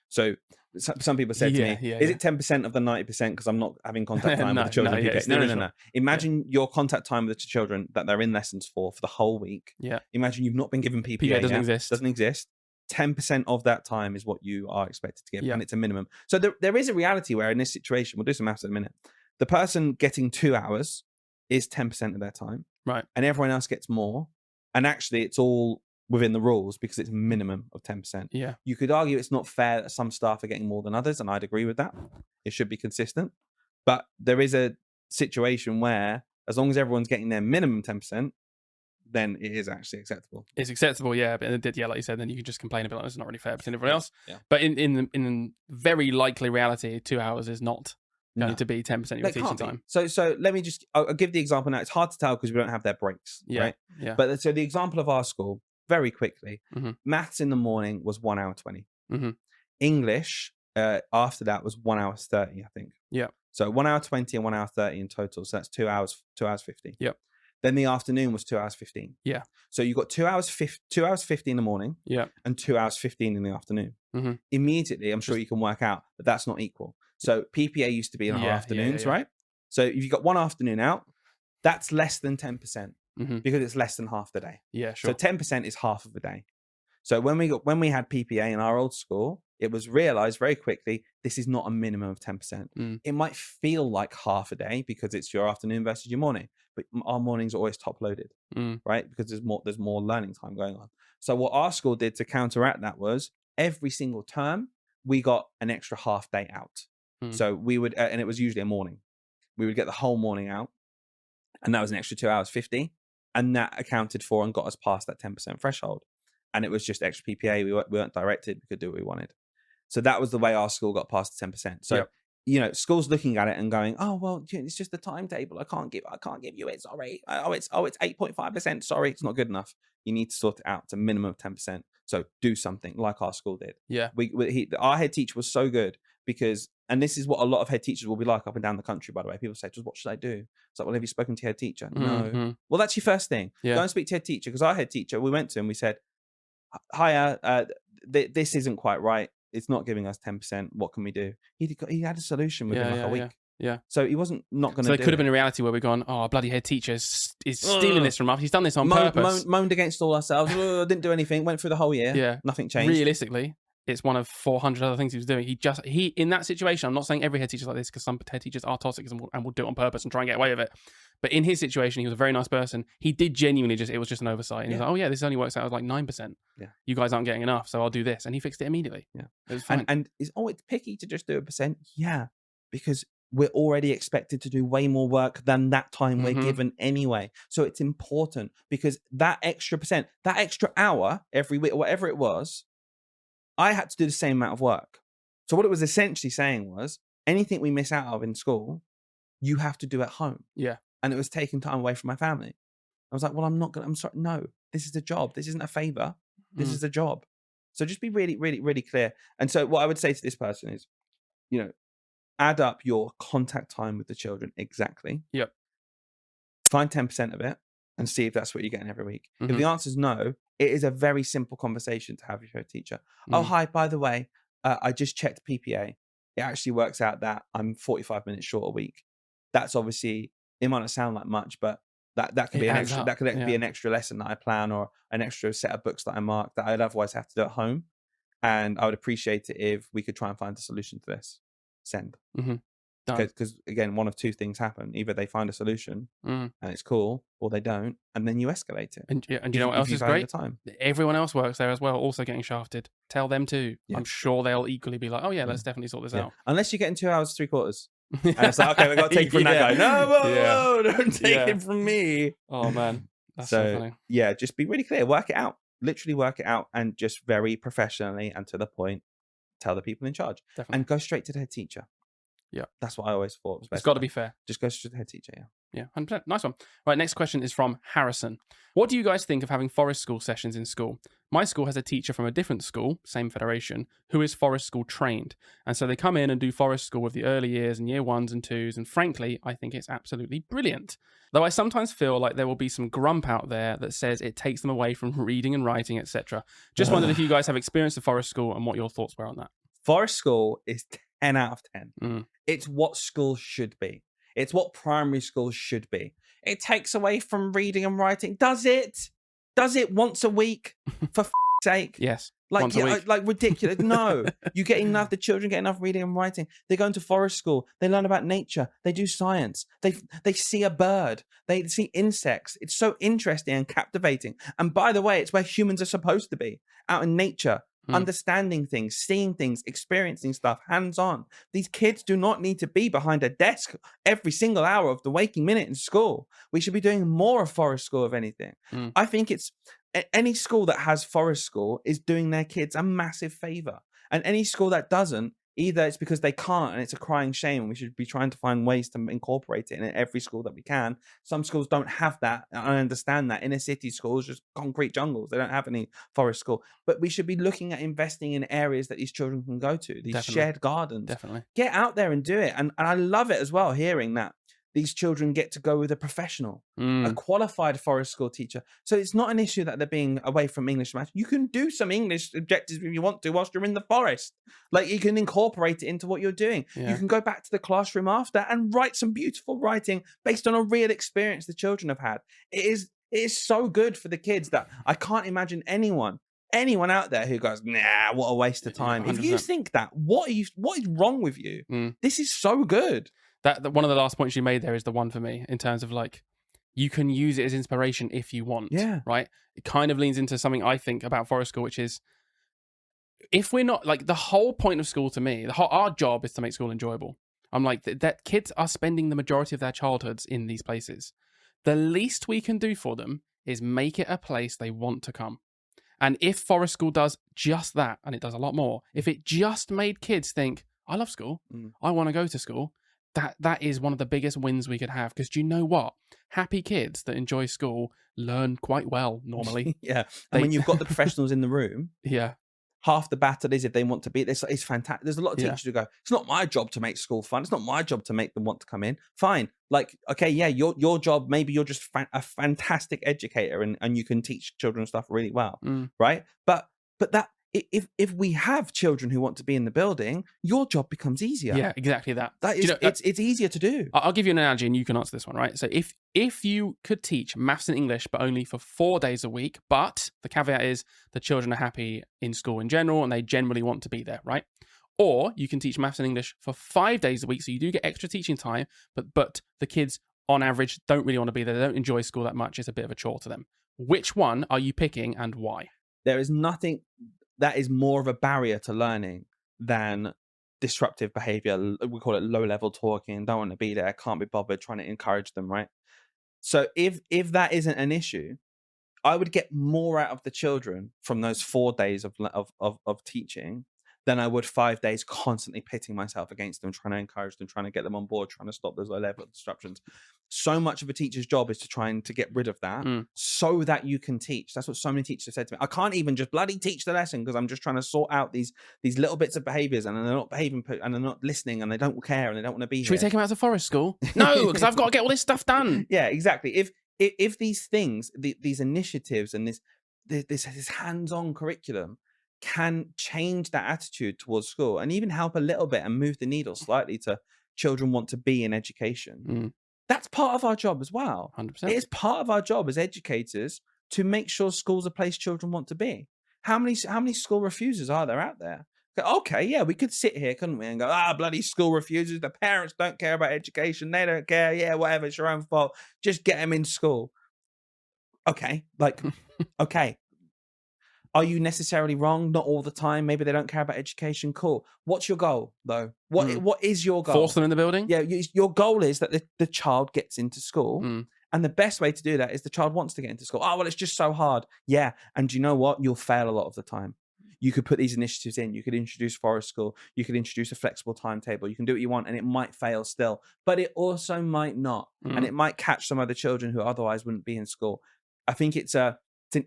Speaker 5: So some people said to me, is it 10% of the 90% because I'm not having contact time with the children? No. Imagine your contact time with the children that they're in lessons for the whole week.
Speaker 6: Yeah.
Speaker 5: Imagine you've not been given PPA.
Speaker 6: Doesn't exist.
Speaker 5: Doesn't exist. 10% of that time is what you are expected to give, and it's a minimum. So there is a reality where in this situation, we'll do some maths in a minute, the person getting 2 hours is 10% of their time.
Speaker 6: Right.
Speaker 5: And everyone else gets more. And actually, it's all within the rules because it's minimum of 10%.
Speaker 6: Yeah.
Speaker 5: You could argue it's not fair that some staff are getting more than others, and I'd agree with that. It should be consistent. But there is a situation where as long as everyone's getting their minimum 10%, then it is actually acceptable.
Speaker 6: It's acceptable, yeah. But like you said, then you can just complain about it. It's not really fair between everyone else.
Speaker 5: Yeah.
Speaker 6: But in very likely reality, 2 hours is not going to be 10% of your teaching time.
Speaker 5: So let me I'll give the example now. It's hard to tell because we don't have their breaks, right?
Speaker 6: Yeah.
Speaker 5: But so the example of our school, very quickly, maths in the morning was 1 hour 20. English after that was 1 hour 30, I think.
Speaker 6: Yeah.
Speaker 5: So 1 hour 20 and 1 hour 30 in total. So that's 2 hours 50.
Speaker 6: Yep.
Speaker 5: Then the afternoon was 2 hours 15.
Speaker 6: Yeah.
Speaker 5: So you got 2 hours 50 in the morning.
Speaker 6: Yeah.
Speaker 5: And 2 hours 15 in the afternoon. Immediately, I'm sure you can work out that that's not equal. So PPA used to be in our afternoons, right? So if you've got one afternoon out, that's less than 10% because it's less than half the day.
Speaker 6: Yeah, sure.
Speaker 5: So 10% is half of the day. So when we had PPA in our old school, it was realized very quickly this is not a minimum of 10%. It might feel like half a day because it's your afternoon versus your morning, but our mornings are always top loaded, right? Because there's more learning time going on. So what our school did to counteract that was every single term we got an extra half day out. So we would, and it was usually a morning. We would get the whole morning out, and that was an extra 2 hours 50, and that accounted for and got us past that 10% threshold. And it was just extra PPA. We weren't directed. We could do what we wanted. So that was the way our school got past the 10%. So, schools looking at it and going, oh, well, it's just the timetable. I can't give you it. Sorry. It's 8.5%. Sorry. It's not good enough. You need to sort it out. It's a minimum of 10%. So do something like our school did.
Speaker 6: Yeah.
Speaker 5: Our head teacher was so good because, and this is what a lot of head teachers will be like up and down the country, by the way. People say, just what should I do? It's like, well, have you spoken to your head teacher? No. Well, that's your first thing. Go and speak to your head teacher, because our head teacher, we went to him, we said, hiya, this isn't quite right. It's not giving us 10%. What can we do? He had a solution within a week.
Speaker 6: Yeah.
Speaker 5: So he wasn't not going to.
Speaker 6: So it could have been a reality where we've gone, oh, our bloody head teacher is stealing this from us. He's done this on purpose.
Speaker 5: Moaned against all ourselves. Didn't do anything. Went through the whole year.
Speaker 6: Yeah.
Speaker 5: Nothing changed.
Speaker 6: Realistically, It's one of 400 other things he was doing. He in that situation, I'm not saying every head teacher's like this, because some head teachers are toxic and will do it on purpose and try and get away with it. But in his situation, he was a very nice person. He did genuinely it was just an oversight. And he was like, oh yeah, this only works out as like 9%.
Speaker 5: Yeah.
Speaker 6: You guys aren't getting enough, so I'll do this. And he fixed it immediately.
Speaker 5: Yeah.
Speaker 6: It was fine.
Speaker 5: And it's picky to just do 1%. Yeah. Because we're already expected to do way more work than that time we're given anyway. So it's important, because that extra percent, that extra hour every week, or whatever it was, I had to do the same amount of work. So what it was essentially saying was, anything we miss out of in school, you have to do at home.
Speaker 6: Yeah.
Speaker 5: And it was taking time away from my family. I was like, well, I'm sorry. No, this is a job. This isn't a favor. This is a job. So just be really, really, really clear. And so what I would say to this person is, add up your contact time with the children exactly.
Speaker 6: Yep.
Speaker 5: Find 10% of it and see if that's what you're getting every week. If the answer is no, it is a very simple conversation to have with your teacher. Oh, hi, by the way, I just checked PPA. It actually works out that I'm 45 minutes short a week. That's obviously, it might not sound like much, but that could be an extra. That could be an extra lesson that I plan, or an extra set of books that I mark that I'd otherwise have to do at home. And I would appreciate it if we could try and find a solution to this. Send. Because again, one of two things happen: either they find a solution and it's cool, or they don't, and then you escalate it.
Speaker 6: And you know what else is great?
Speaker 5: Time.
Speaker 6: Everyone else works there as well, also getting shafted. Tell them too. Yeah. I'm sure they'll equally be like, oh yeah, let's definitely sort this out.
Speaker 5: Unless you get in 2 hours 3/4. And it's like, okay, we've got to take it from that guy. No, whoa, don't take it from me.
Speaker 6: Oh man, that's so funny.
Speaker 5: Yeah, just be really clear. Work it out. Literally work it out, and just very professionally and to the point, tell the people in charge.
Speaker 6: Definitely.
Speaker 5: And go straight to the head teacher.
Speaker 6: Yeah,
Speaker 5: that's what I always thought was best.
Speaker 6: It's got to be fair.
Speaker 5: Just go straight to the head teacher.
Speaker 6: Yeah, 100%. Nice one. Right, next question is from Harrison. What do you guys think of having forest school sessions in school? My school has a teacher from a different school, same federation, who is forest school trained. And so they come in and do forest school with the early years and year 1s and 2s. And frankly, I think it's absolutely brilliant. Though I sometimes feel like there will be some grump out there that says it takes them away from reading and writing, etc. Just wondered if you guys have experienced the forest school and what your thoughts were on that.
Speaker 5: Forest school is 10 out of 10. It's what schools should be. It's what primary schools should be. It takes away from reading and writing. Does it? Does it once a week? For sake?
Speaker 6: Yes.
Speaker 5: Like ridiculous. No. The children get enough reading and writing. They go into forest school. They learn about nature. They do science. They see a bird. They see insects. It's so interesting and captivating. And by the way, it's where humans are supposed to be, out in nature. Understanding things, seeing things, experiencing stuff, hands-on. These kids do not need to be behind a desk every single hour of the waking minute in school. We should be doing more of forest school, if anything. I think it's any school that has forest school is doing their kids a massive favor. And any school that doesn't, either it's because they can't and it's a crying shame, and we should be trying to find ways to incorporate it in every school that we can. Some schools don't have that. I understand that. Inner city schools, just concrete jungles. They don't have any forest school. But we should be looking at investing in areas that these children can go to, these shared gardens.
Speaker 6: Definitely.
Speaker 5: Get out there and do it. And I love it as well, hearing that these children get to go with a professional, a qualified forest school teacher. So it's not an issue that they're being away from English maths. You can do some English objectives if you want to whilst you're in the forest. Like, you can incorporate it into what you're doing. Yeah. You can go back to the classroom after and write some beautiful writing based on a real experience the children have had. It is so good for the kids that I can't imagine anyone out there who goes, nah, what a waste of time. 100%. If you think that, what is wrong with you? This is so good.
Speaker 6: That one of the last points you made there is the one for me, in terms of like, you can use it as inspiration if you want.
Speaker 5: Yeah.
Speaker 6: Right? It kind of leans into something I think about forest school, which is, if we're not, like, the whole point of school to me, our job is to make school enjoyable. I'm like, that kids are spending the majority of their childhoods in these places. The least we can do for them is make it a place they want to come. And if forest school does just that, and it does a lot more, if it just made kids think, I love school, I want to go to school, that is one of the biggest wins we could have. Because do you know what? Happy kids that enjoy school learn quite well normally.
Speaker 5: Yeah. And when you've got the professionals in the room, half the battle is if they want to be. It's fantastic. There's a lot of teachers who go, it's not my job to make school fun. It's not my job to make them want to come in. Fine. Like, okay, yeah, your job, maybe you're just a fantastic educator and you can teach children stuff really well, right? But that, if we have children who want to be in the building, your job becomes easier.
Speaker 6: Yeah, exactly that.
Speaker 5: That is, it's easier to do.
Speaker 6: I'll give you an analogy and you can answer this one, right? So if you could teach maths and English, but only for 4 days a week, but the caveat is the children are happy in school in general and they generally want to be there, right? Or you can teach maths and English for 5 days a week, so you do get extra teaching time, but the kids, on average, don't really want to be there. They don't enjoy school that much. It's a bit of a chore to them. Which one are you picking and why?
Speaker 5: There is nothing that is more of a barrier to learning than disruptive behavior. We call it low-level talking, don't want to be there, can't be bothered, trying to encourage them, right? So if that isn't an issue, I would get more out of the children from those 4 days of teaching than I would 5 days constantly pitting myself against them, trying to encourage them, trying to get them on board, trying to stop those low-level disruptions. So much of a teacher's job is to try and to get rid of that so that you can teach. That's what so many teachers have said to me. I can't even just bloody teach the lesson because I'm just trying to sort out these little bits of behaviors and they're not behaving and they're not listening and they don't care and they don't want to be here.
Speaker 6: Should we take them out to forest school? No, because I've got to get all this stuff done.
Speaker 5: Yeah, exactly. If these things, these initiatives and this hands-on curriculum can change that attitude towards school and even help a little bit and move the needle slightly to children want to be in education. That's part of our job as well.
Speaker 6: 100%.
Speaker 5: It is part of our job as educators to make sure school's a place children want to be. How many school refusers are there out there? Okay, yeah, we could sit here, couldn't we, and go, bloody school refusers. The parents don't care about education. They don't care. Yeah, whatever. It's your own fault. Just get them in school. Okay, okay. Are you necessarily wrong? Not all the time. Maybe they don't care about education. Cool. What's your goal, though? What is your goal?
Speaker 6: Force them in the building?
Speaker 5: Yeah, your goal is that the child gets into school. And the best way to do that is the child wants to get into school. Oh, well, it's just so hard. Yeah. And you know what? You'll fail a lot of the time. You could put these initiatives in. You could introduce forest school. You could introduce a flexible timetable. You can do what you want and it might fail still. But it also might not. And it might catch some other children who otherwise wouldn't be in school. I think it's an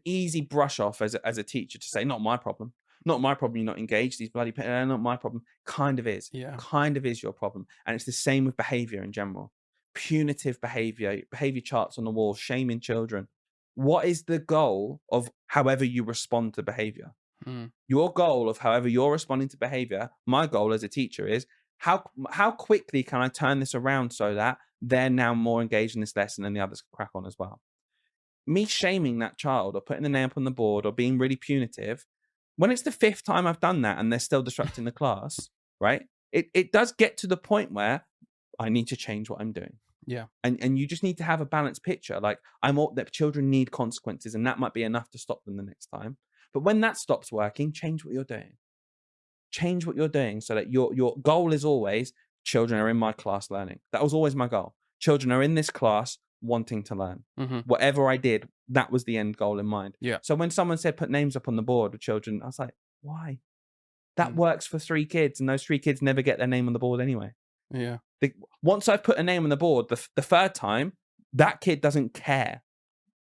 Speaker 5: easy brush off as a teacher to say, not my problem. Not my problem. You're not engaged. These bloody not my problem. Kind of is.
Speaker 6: Yeah.
Speaker 5: Kind of is your problem. And it's the same with behavior in general. Punitive behavior charts on the wall, shaming children. What is the goal of however you respond to behavior? Your goal of however you're responding to behavior, my goal as a teacher is how quickly can I turn this around so that they're now more engaged in this lesson and the others can crack on as well. Me shaming that child or putting the name up on the board or being really punitive, when it's the 5th time I've done that and they're still disrupting the class, right? It does get to the point where I need to change what I'm doing.
Speaker 6: Yeah.
Speaker 5: And you just need to have a balanced picture. Like that children need consequences and that might be enough to stop them the next time. But when that stops working, change what you're doing. Change what you're doing so that your goal is always children are in my class learning. That was always my goal. Children are in this class wanting to learn. Whatever I did, that was the end goal in mind.
Speaker 6: Yeah.
Speaker 5: So when someone said put names up on the board with children, I was like, why? That works for 3 kids and those 3 kids never get their name on the board anyway.
Speaker 6: Yeah.
Speaker 5: Once I've put a name on the board, the 3rd time, that kid doesn't care.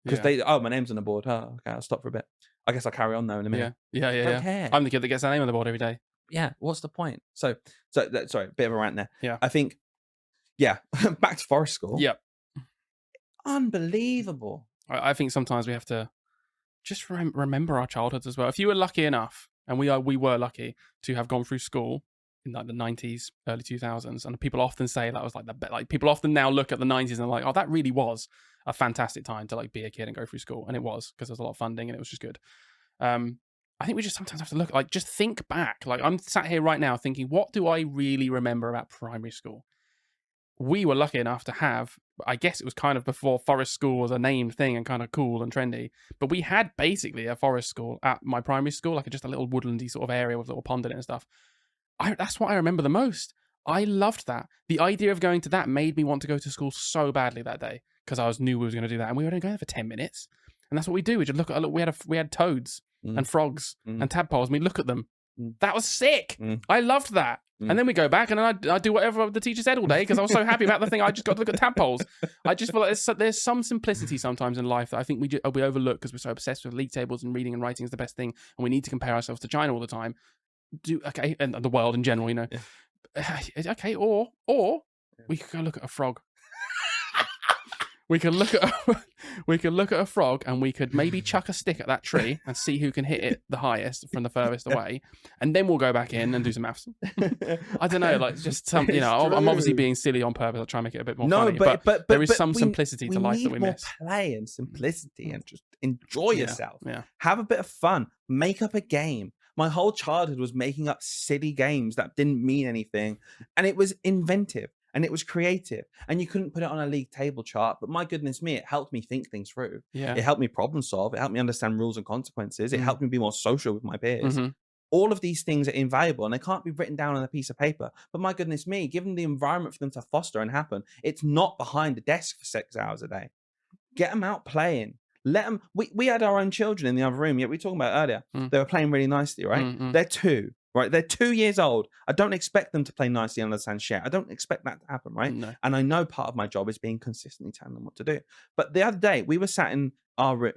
Speaker 5: Because my name's on the board. Oh, okay, I'll stop for a bit. I guess I'll carry on though in a minute.
Speaker 6: Yeah.
Speaker 5: Don't care.
Speaker 6: I'm the kid that gets their name on the board every day.
Speaker 5: Yeah, what's the point? So sorry, bit of a rant there.
Speaker 6: Yeah.
Speaker 5: I think, back to forest school.
Speaker 6: Yeah.
Speaker 5: Unbelievable.
Speaker 6: I think sometimes we have to just remember our childhoods as well. If you were lucky enough, and we were lucky to have gone through school in like the 90s, early 2000s, and people often say that was like people often now look at the 90s and they're like, oh, that really was a fantastic time to like be a kid and go through school, and it was because there was a lot of funding and it was just good. I think we just sometimes have to look, like, just think back. Like, I'm sat here right now thinking, what do I really remember about primary school? We were lucky enough to have, I guess it was kind of before forest school was a named thing and kind of cool and trendy, but we had basically a forest school at my primary school, like just a little woodlandy sort of area with a little pond in it and stuff. That's what I remember the most. I loved that. The idea of going to that made me want to go to school so badly that day because I knew we were going to do that, and we were only going there for 10 minutes. And that's what we do. We just look at, we had toads and frogs and tadpoles, and we look at them. That was sick. I loved that. And then we go back and I do whatever the teacher said all day because I was so happy about the thing. I just got to look at tadpoles. I just feel like there's some simplicity sometimes in life that I think we overlook because we're so obsessed with league tables and reading and writing is the best thing, and we need to compare ourselves to China all the time. And the world in general, you know. Yeah. Okay, or we could go look at a frog. We could look at a frog, and we could maybe chuck a stick at that tree and see who can hit it the highest from the furthest away, and then we'll go back in and do some maths. I don't know, like just some. I'm obviously being silly on purpose. I'll try and make it a bit more funny, but there is some simplicity to life that we miss.
Speaker 5: Play and simplicity, and just enjoy yourself.
Speaker 6: Yeah.
Speaker 5: Have a bit of fun. Make up a game. My whole childhood was making up silly games that didn't mean anything, and it was inventive. And it was creative, and you couldn't put it on a league table chart. But my goodness me, it helped me think things through.
Speaker 6: Yeah.
Speaker 5: It helped me problem solve. It helped me understand rules and consequences. It helped me be more social with my peers.
Speaker 6: Mm-hmm.
Speaker 5: All of these things are invaluable, and they can't be written down on a piece of paper. But my goodness me, given the environment for them to foster and happen, it's not behind a desk for 6 hours a day. Get them out playing. Let them. We had our own children in the other room. Yeah, we were talking about earlier. They were playing really nicely, right?
Speaker 6: Mm-hmm.
Speaker 5: They're 2. Right, they're 2 years old. I don't expect them to play nicely and understand shit. I don't expect that to happen, right?
Speaker 6: No.
Speaker 5: And I know part of my job is being consistently telling them what to do. But the other day, we were sat in our room.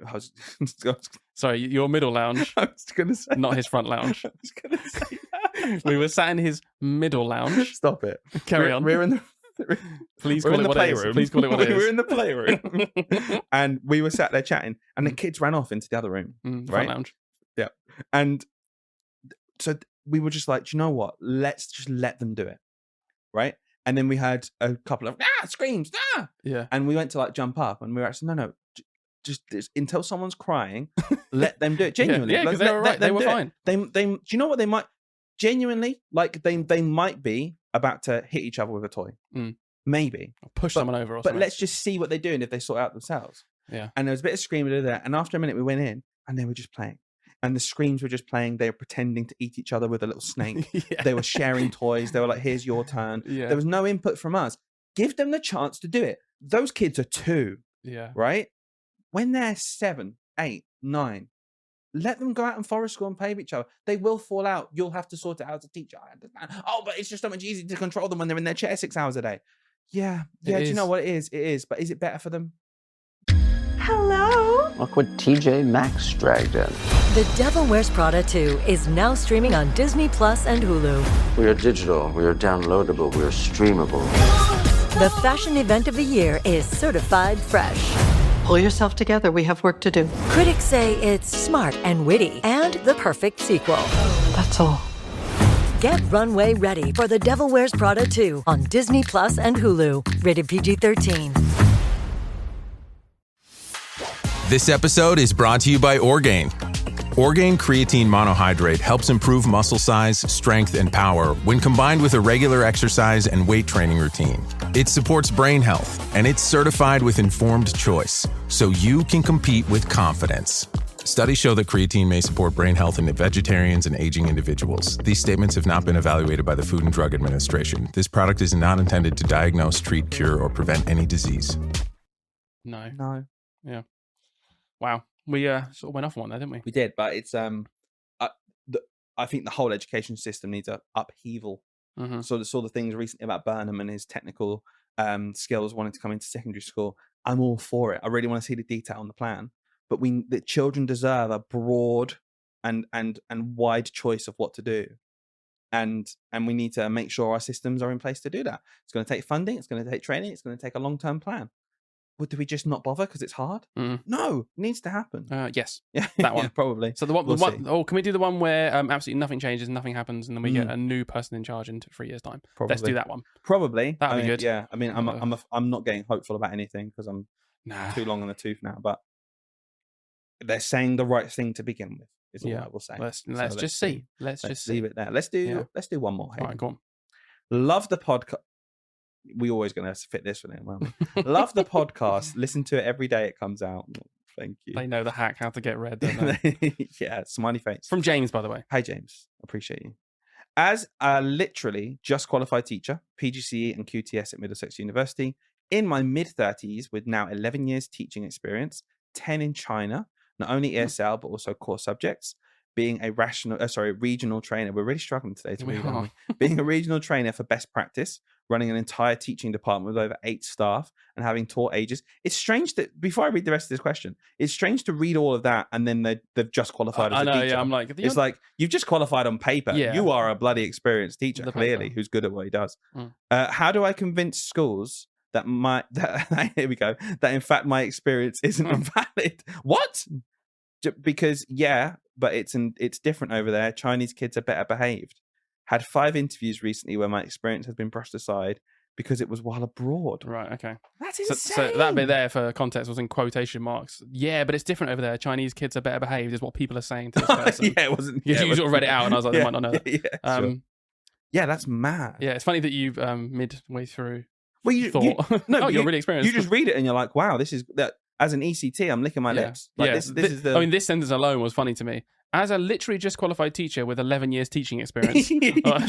Speaker 6: Sorry, your middle lounge.
Speaker 5: I was going to say,
Speaker 6: not his front lounge.
Speaker 5: I was going to say that.
Speaker 6: We were sat in his middle lounge.
Speaker 5: Stop it.
Speaker 6: Carry on.
Speaker 5: We're in the.
Speaker 6: Please call it what it is. Please call it what it is.
Speaker 5: We're in the playroom, and we were sat there chatting, and the kids ran off into the other room,
Speaker 6: front
Speaker 5: right?
Speaker 6: lounge.
Speaker 5: Yeah, and so we were just like, do you know what? Let's just let them do it, right? And then we had a couple of screams,
Speaker 6: yeah,
Speaker 5: and we went to like jump up, and we were actually no, just until someone's crying, let them do it genuinely.
Speaker 6: Yeah, because
Speaker 5: like,
Speaker 6: they were right. They were fine.
Speaker 5: They do you know what they might genuinely like? They might be about to hit each other with a toy, maybe
Speaker 6: or push someone over, or
Speaker 5: but
Speaker 6: something.
Speaker 5: let's just see what they do and if they sort it out themselves.
Speaker 6: Yeah,
Speaker 5: and there was a bit of screaming there, and after a minute we went in, and they were just playing. And the screams were just playing. They were pretending to eat each other with a little snake.
Speaker 6: Yeah.
Speaker 5: They were sharing toys. They were like, here's your turn.
Speaker 6: Yeah.
Speaker 5: There was no input from us. Give them the chance to do it. Those kids are 2,
Speaker 6: yeah,
Speaker 5: right? When they're 7, 8, 9, let them go out in forest school and play with each other. They will fall out. You'll have to sort it out as a teacher. I understand. Oh, but it's just so much easier to control them when they're in their chair 6 hours a day. Yeah. Do you know what it is? It is. But is it better for them?
Speaker 2: Hello?
Speaker 3: Look what TJ Maxx dragged in.
Speaker 4: The Devil Wears Prada 2 is now streaming on Disney Plus and Hulu.
Speaker 3: We are digital, we are downloadable, we are streamable.
Speaker 4: The fashion event of the year is certified fresh.
Speaker 2: Pull yourself together. We have work to do.
Speaker 4: Critics say it's smart and witty and the perfect sequel.
Speaker 2: That's all.
Speaker 4: Get runway ready for The Devil Wears Prada 2 on Disney Plus and Hulu. Rated PG-13.
Speaker 11: This episode is brought to you by Orgain. Orgain Creatine Monohydrate helps improve muscle size, strength, and power when combined with a regular exercise and weight training routine. It supports brain health, and it's certified with informed choice, so you can compete with confidence. Studies show that creatine may support brain health in vegetarians and aging individuals. These statements have not been evaluated by the Food and Drug Administration. This product is not intended to diagnose, treat, cure, or prevent any disease.
Speaker 6: No. Yeah. Wow. We sort of went off on one there, didn't we?
Speaker 5: We did, but it's I think the whole education system needs a upheaval.
Speaker 6: Mm-hmm.
Speaker 5: So I saw the things recently about Burnham and his technical skills wanting to come into secondary school. I'm all for it. I really want to see the detail on the plan. But the children deserve a broad and wide choice of what to do. And we need to make sure our systems are in place to do that. It's going to take funding. It's going to take training. It's going to take a long-term plan. Well, do we just not bother because it's hard? No, it needs to happen.
Speaker 6: Yes,
Speaker 5: yeah,
Speaker 6: that one
Speaker 5: yeah, probably.
Speaker 6: So the one, or can we do the one where absolutely nothing changes, nothing happens, and then we get a new person in charge in 3 years' time?
Speaker 5: Probably.
Speaker 6: Let's do that one.
Speaker 5: Probably
Speaker 6: That'd be good.
Speaker 5: Yeah, I mean, I'm not getting hopeful about anything because I'm too long on the tooth now. But they're saying the right thing to begin with. Is all I will say.
Speaker 6: Let's just see. Let's just
Speaker 5: leave it there. Let's do one more.
Speaker 6: All right, go on.
Speaker 5: Love the podcast. We're always going to fit this one in, won't we? Love the podcast. Listen to it every day it comes out. Thank you.
Speaker 6: They know the hack how to get red, don't they?
Speaker 5: Yeah, smiley face.
Speaker 6: From James, by the way.
Speaker 5: Hi, James. Appreciate you. As a literally just qualified teacher, PGCE and QTS at Middlesex University, in my mid-30s with now 11 years teaching experience, 10 in China, not only ESL but also core subjects, being a regional trainer. We're really struggling today to read, aren't we? Being a regional trainer for best practice, running an entire teaching department with over 8 staff and having taught ages. It's strange that, before I read the rest of this question, it's strange to read all of that and then they've just qualified as a teacher.
Speaker 6: Yeah, I'm like...
Speaker 5: It's like, you've just qualified on paper.
Speaker 6: Yeah.
Speaker 5: You are a bloody experienced teacher, clearly, who's good at what he does. How do I convince schools here we go. That in fact my experience isn't invalid. What? Because but it's different over there. Chinese kids are better behaved. Had 5 interviews recently where my experience has been brushed aside because it was while abroad.
Speaker 6: Right, okay.
Speaker 5: That's insane.
Speaker 6: So that bit there for context was in quotation marks. Yeah, but it's different over there. Chinese kids are better behaved is what people are saying to this person.
Speaker 5: It wasn't.
Speaker 6: You sort of read it out and I was like, they might not know that.
Speaker 5: Sure. Yeah, that's mad.
Speaker 6: Yeah, it's funny that you midway through
Speaker 5: thought,
Speaker 6: you're really experienced.
Speaker 5: You just read it and you're like, wow, this is that. As an ECT, I'm licking my lips. Like, this is the...
Speaker 6: I mean, this sentence alone was funny to me. As a literally just qualified teacher with 11 years teaching experience.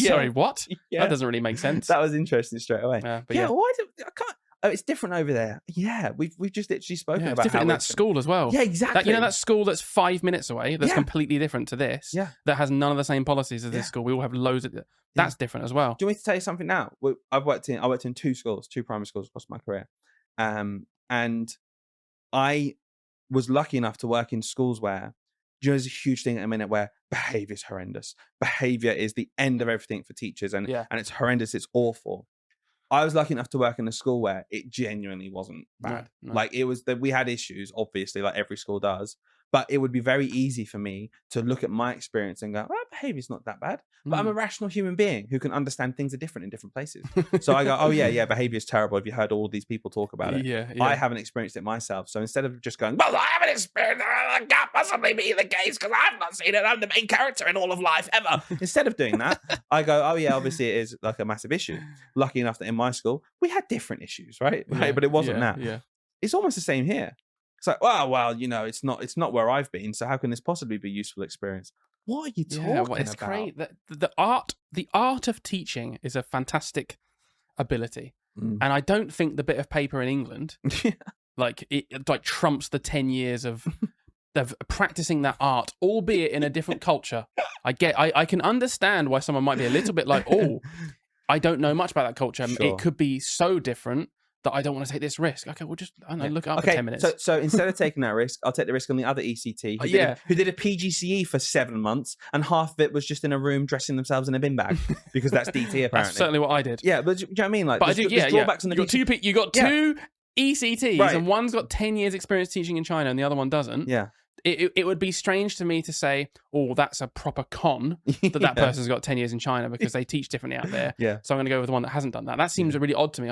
Speaker 6: Sorry, what? Yeah. That doesn't really make sense.
Speaker 5: That was interesting straight away.
Speaker 6: But
Speaker 5: why do I can't? Oh, it's different over there. Yeah, we've just literally spoken about
Speaker 6: it's different in that school as well.
Speaker 5: Yeah, exactly.
Speaker 6: That school that's 5 minutes away, that's completely different to this.
Speaker 5: Yeah,
Speaker 6: that has none of the same policies as this school. We all have loads of. That's different as well.
Speaker 5: Do you want me to tell you something now? I worked in 2 schools, 2 primary schools across my career, and I was lucky enough to work in schools where there's a huge thing at the minute where behavior is horrendous. Behavior is the end of everything for teachers, and it's horrendous. It's awful. I was lucky enough to work in a school where it genuinely wasn't bad.
Speaker 6: No.
Speaker 5: Like it was that we had issues, obviously, like every school does. But it would be very easy for me to look at my experience and go, "Oh, behavior's not that bad." But I'm a rational human being who can understand things are different in different places. So I go, "Oh yeah, behavior's terrible. Have you heard all these people talk about it?"
Speaker 6: Yeah.
Speaker 5: I haven't experienced it myself. So instead of just going, "Well, I haven't experienced it. That can't possibly be the case because I've not seen it. I'm the main character in all of life ever." Instead of doing that, I go, "Oh yeah, obviously it is like a massive issue." Lucky enough that in my school we had different issues, right? But it wasn't that.
Speaker 6: Yeah.
Speaker 5: It's almost the same here. It's like, well, it's not where I've been. So how can this possibly be a useful experience? What are you talking
Speaker 6: it's
Speaker 5: about?
Speaker 6: Great. The art of teaching is a fantastic ability, and I don't think the bit of paper in England, it trumps the 10 years of practicing that art, albeit in a different culture. I can understand why someone might be a little bit like, oh, I don't know much about that culture. Sure. It could be so different that I don't want to take this risk. Okay, we'll just look it up for 10 minutes.
Speaker 5: So instead of taking that risk, I'll take the risk on the other ECT who did a PGCE for 7 months, and half of it was just in a room dressing themselves in a bin bag because that's DT apparently.
Speaker 6: That's certainly what I did.
Speaker 5: Yeah, but do you know what I mean? Like,
Speaker 6: but
Speaker 5: there's drawbacks on the DT.
Speaker 6: You got two ECTs, and one's got 10 years experience teaching in China, and the other one doesn't.
Speaker 5: Yeah.
Speaker 6: It would be strange to me to say, oh, that's a proper con that person's got 10 years in China because they teach differently out there.
Speaker 5: Yeah.
Speaker 6: So I'm going to go with the one that hasn't done that. That seems really odd to me.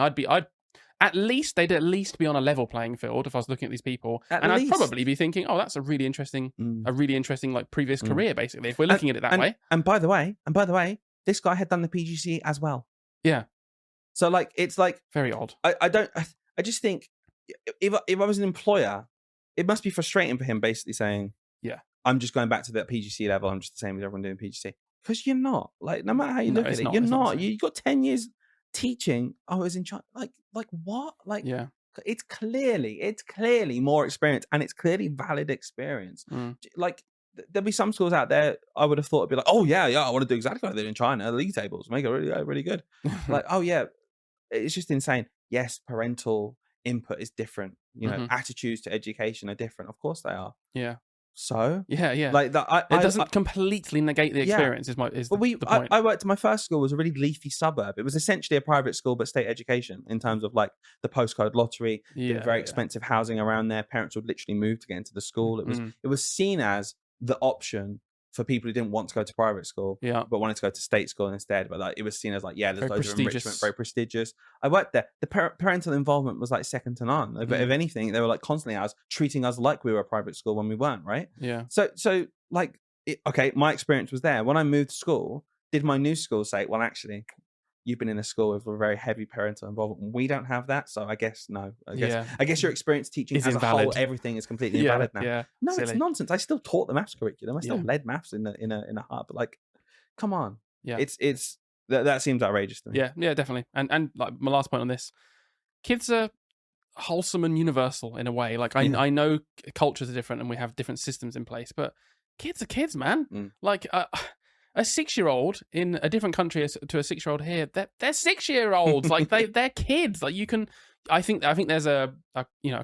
Speaker 6: They'd at least be on a level playing field if I was looking at these people. I'd probably be thinking, oh, that's a really interesting like previous career, basically, if we're looking at it that way.
Speaker 5: And by the way, this guy had done the PGCE as well.
Speaker 6: Yeah.
Speaker 5: So like, it's like
Speaker 6: very odd.
Speaker 5: I just think if I was an employer, it must be frustrating for him basically saying, yeah, I'm just going back to that PGCE level. I'm just the same as everyone doing PGCE. Because you're not. Like, no matter how you look at it, you're not. You got 10 years teaching. I was in China. Like what? Like, yeah. It's clearly more experience, and it's clearly valid experience. Like, there'll be some schools out there I would have thought it'd be like, oh yeah, I want to do exactly like they do in China. The league tables make it really, really good. Like, oh yeah, it's just insane. Yes, parental input is different. You know, attitudes to education are different. Of course they are.
Speaker 6: Yeah.
Speaker 5: So
Speaker 6: yeah.
Speaker 5: Like that,
Speaker 6: it doesn't completely negate the experience. Is the point.
Speaker 5: I worked. My first school was a really leafy suburb. It was essentially a private school, but state education in terms of like the postcode lottery. Very expensive housing around there. Parents would literally move to get into the school. It was seen as the option for people who didn't want to go to private school, but wanted to go to state school instead. But like, it was seen as like, there's loads of enrichment, very prestigious. I worked there. The parental involvement was like second to none. If anything, they were like constantly treating us like we were a private school when we weren't, right?
Speaker 6: Yeah.
Speaker 5: So like, my experience was there. When I moved to school, did my new school say, well, actually, you've been in a school with a very heavy parental involvement. We don't have that, so I guess no. I guess your experience teaching as a whole, everything is completely invalid now.
Speaker 6: Yeah,
Speaker 5: no, silly. It's nonsense. I still taught the maths curriculum. I still led maths in a hub. Like, come on.
Speaker 6: Yeah,
Speaker 5: it's that seems outrageous to me.
Speaker 6: Yeah, definitely. And like my last point on this, kids are wholesome and universal in a way. Like I know cultures are different and we have different systems in place, but kids are kids, man. Like. A 6-year-old in a different country to a 6-year-old here, they're 6-year-olds. Like they're kids. Like you can, I think there's a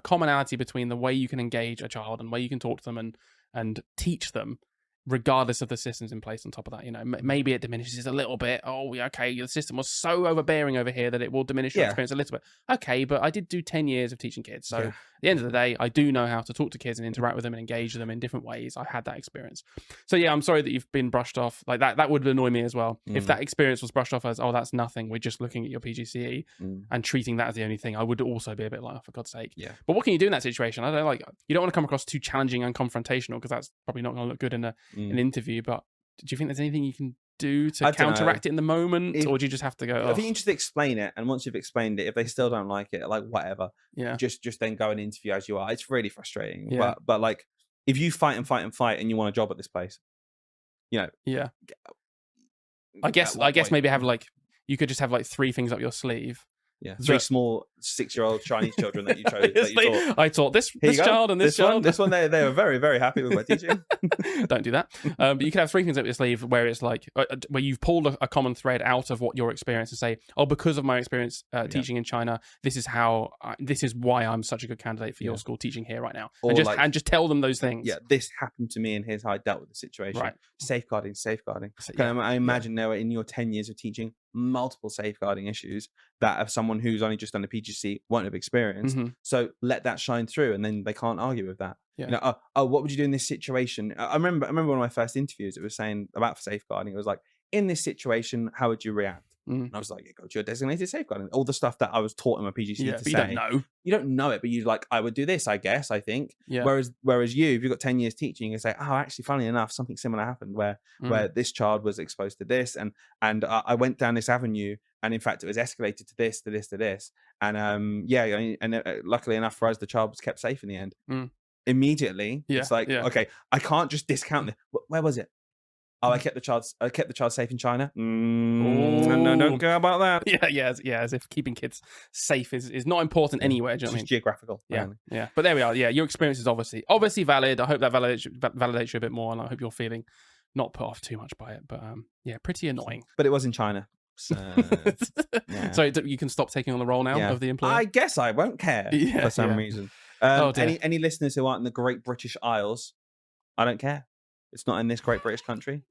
Speaker 6: commonality between the way you can engage a child and the way you can talk to them and teach them regardless of the systems in place on top of that. Maybe it diminishes a little bit. Oh, okay, the system was so overbearing over here that it will diminish your experience a little bit. Okay, but I did do 10 years of teaching kids. So at the end of the day, I do know how to talk to kids and interact with them and engage them in different ways. I had that experience. So yeah, I'm sorry that you've been brushed off. Like that would annoy me as well. If that experience was brushed off as, oh, that's nothing, we're just looking at your PGCE and treating that as the only thing, I would also be a bit like, oh, for God's sake. Yeah. But what can you do in that situation? You don't want to come across too challenging and confrontational, because that's probably not going to look good in an interview. But do you think there's anything you can do to counteract it in the moment, or do you just have to go?
Speaker 5: I think you just explain it, and once you've explained it, if they still don't like it, like whatever, just then go and interview as you are. It's really frustrating, but like if you fight and you want a job at this place, I
Speaker 6: guess maybe have you could just have 3 things up your sleeve.
Speaker 5: Yeah, 3 small 6-year-old Chinese children that you chose. That you taught.
Speaker 6: I taught this child and this child.
Speaker 5: This one, they were very, very happy with my teaching.
Speaker 6: Don't do that. But you could have 3 things up your sleeve where it's where you've pulled a common thread out of what your experience and say, oh, because of my experience teaching in China, this is why I'm such a good candidate for your school teaching here right now. Or and just tell them those things.
Speaker 5: Yeah, this happened to me and here's how I dealt with the situation. Right. Safeguarding. I imagine there were, in your 10 years of teaching, multiple safeguarding issues that of someone who's only just done a PGC won't have experienced. So let that shine through, and then they can't argue with that. What would you do in this situation? I remember one of my first interviews, it was saying about safeguarding. It was like, in this situation, how would you react? And I was like, go to your designated safeguarding. All the stuff that I was taught in my PGC to say. You don't know it, but you're like, I would do this, I guess, I think. Yeah. Whereas you, if you've got 10 years teaching, you say, oh, actually, funnily enough, something similar happened where this child was exposed to this, and I went down this avenue, and in fact, it was escalated to this, to this, to this. And luckily enough for us, the child was kept safe in the end. Immediately, it's like, okay, I can't just discount this. Where was it? Oh, I kept the child safe in China. No, don't care about that.
Speaker 6: Yeah, as if keeping kids safe is not important anywhere. Do you know what I mean?
Speaker 5: Geographical.
Speaker 6: Yeah. But there we are. Yeah, your experience is obviously valid. I hope that validates you a bit more, and I hope you're feeling not put off too much by it. But pretty annoying.
Speaker 5: But it was in China. So,
Speaker 6: so you can stop taking on the role now of the employer.
Speaker 5: I guess I won't care for some reason. Any listeners who aren't in the Great British Isles, I don't care. It's not in this great British country.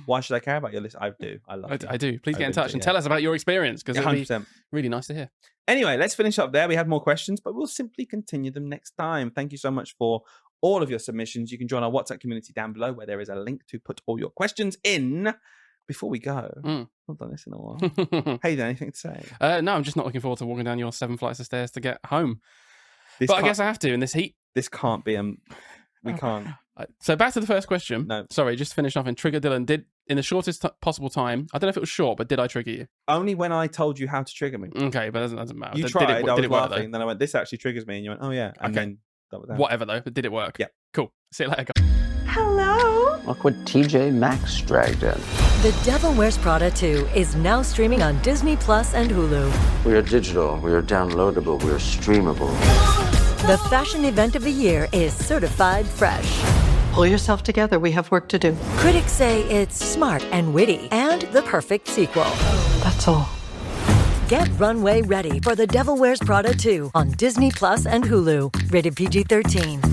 Speaker 5: Why should I care about your list? I do. I love it.
Speaker 6: I do. Please get in touch and tell us about your experience, because it'll be really nice to hear.
Speaker 5: Anyway, let's finish up there. We have more questions, but we'll simply continue them next time. Thank you so much for all of your submissions. You can join our WhatsApp community down below, where there is a link to put all your questions in. Before we go, I've done this in a while. Hayden, anything to say?
Speaker 6: No, I'm just not looking forward to walking down your 7 flights of stairs to get home. But I guess I have to in this heat.
Speaker 5: This can't be we can't.
Speaker 6: So back to the first question.
Speaker 5: No.
Speaker 6: Sorry, just to finish off and trigger Dylan. Did, in the shortest possible time, I don't know if it was short, but did I trigger you?
Speaker 5: Only when I told you how to trigger me.
Speaker 6: Okay, but it doesn't matter.
Speaker 5: You tried, I was laughing, then I went, this actually triggers me, and you went, oh yeah. And then that was that.
Speaker 6: Whatever though, but did it work?
Speaker 5: Yeah.
Speaker 6: Cool. See you later, guys.
Speaker 10: Hello?
Speaker 3: Look what TJ Maxx dragged in.
Speaker 4: The Devil Wears Prada 2 is now streaming on Disney Plus and Hulu.
Speaker 3: We are digital, we are downloadable, we are streamable.
Speaker 4: The fashion event of the year is certified fresh.
Speaker 2: Pull yourself together. We have work to do.
Speaker 4: Critics say it's smart and witty and the perfect sequel.
Speaker 2: That's all.
Speaker 4: Get runway ready for The Devil Wears Prada 2 on Disney Plus and Hulu. Rated PG-13.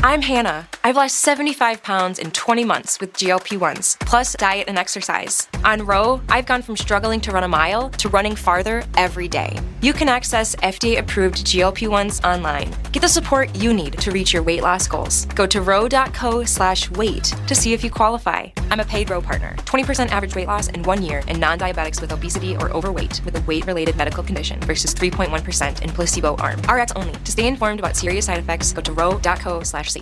Speaker 12: I'm Hannah. I've lost 75 pounds in 20 months with GLP-1s, plus diet and exercise. On Ro, I've gone from struggling to run a mile to running farther every day. You can access FDA-approved GLP-1s online. Get the support you need to reach your weight loss goals. Go to ro.co/weight to see if you qualify. I'm a paid Ro partner. 20% average weight loss in 1 year in non-diabetics with obesity or overweight with a weight-related medical condition versus 3.1% in placebo arm. RX only. To stay informed about serious side effects, go to ro.co/safety.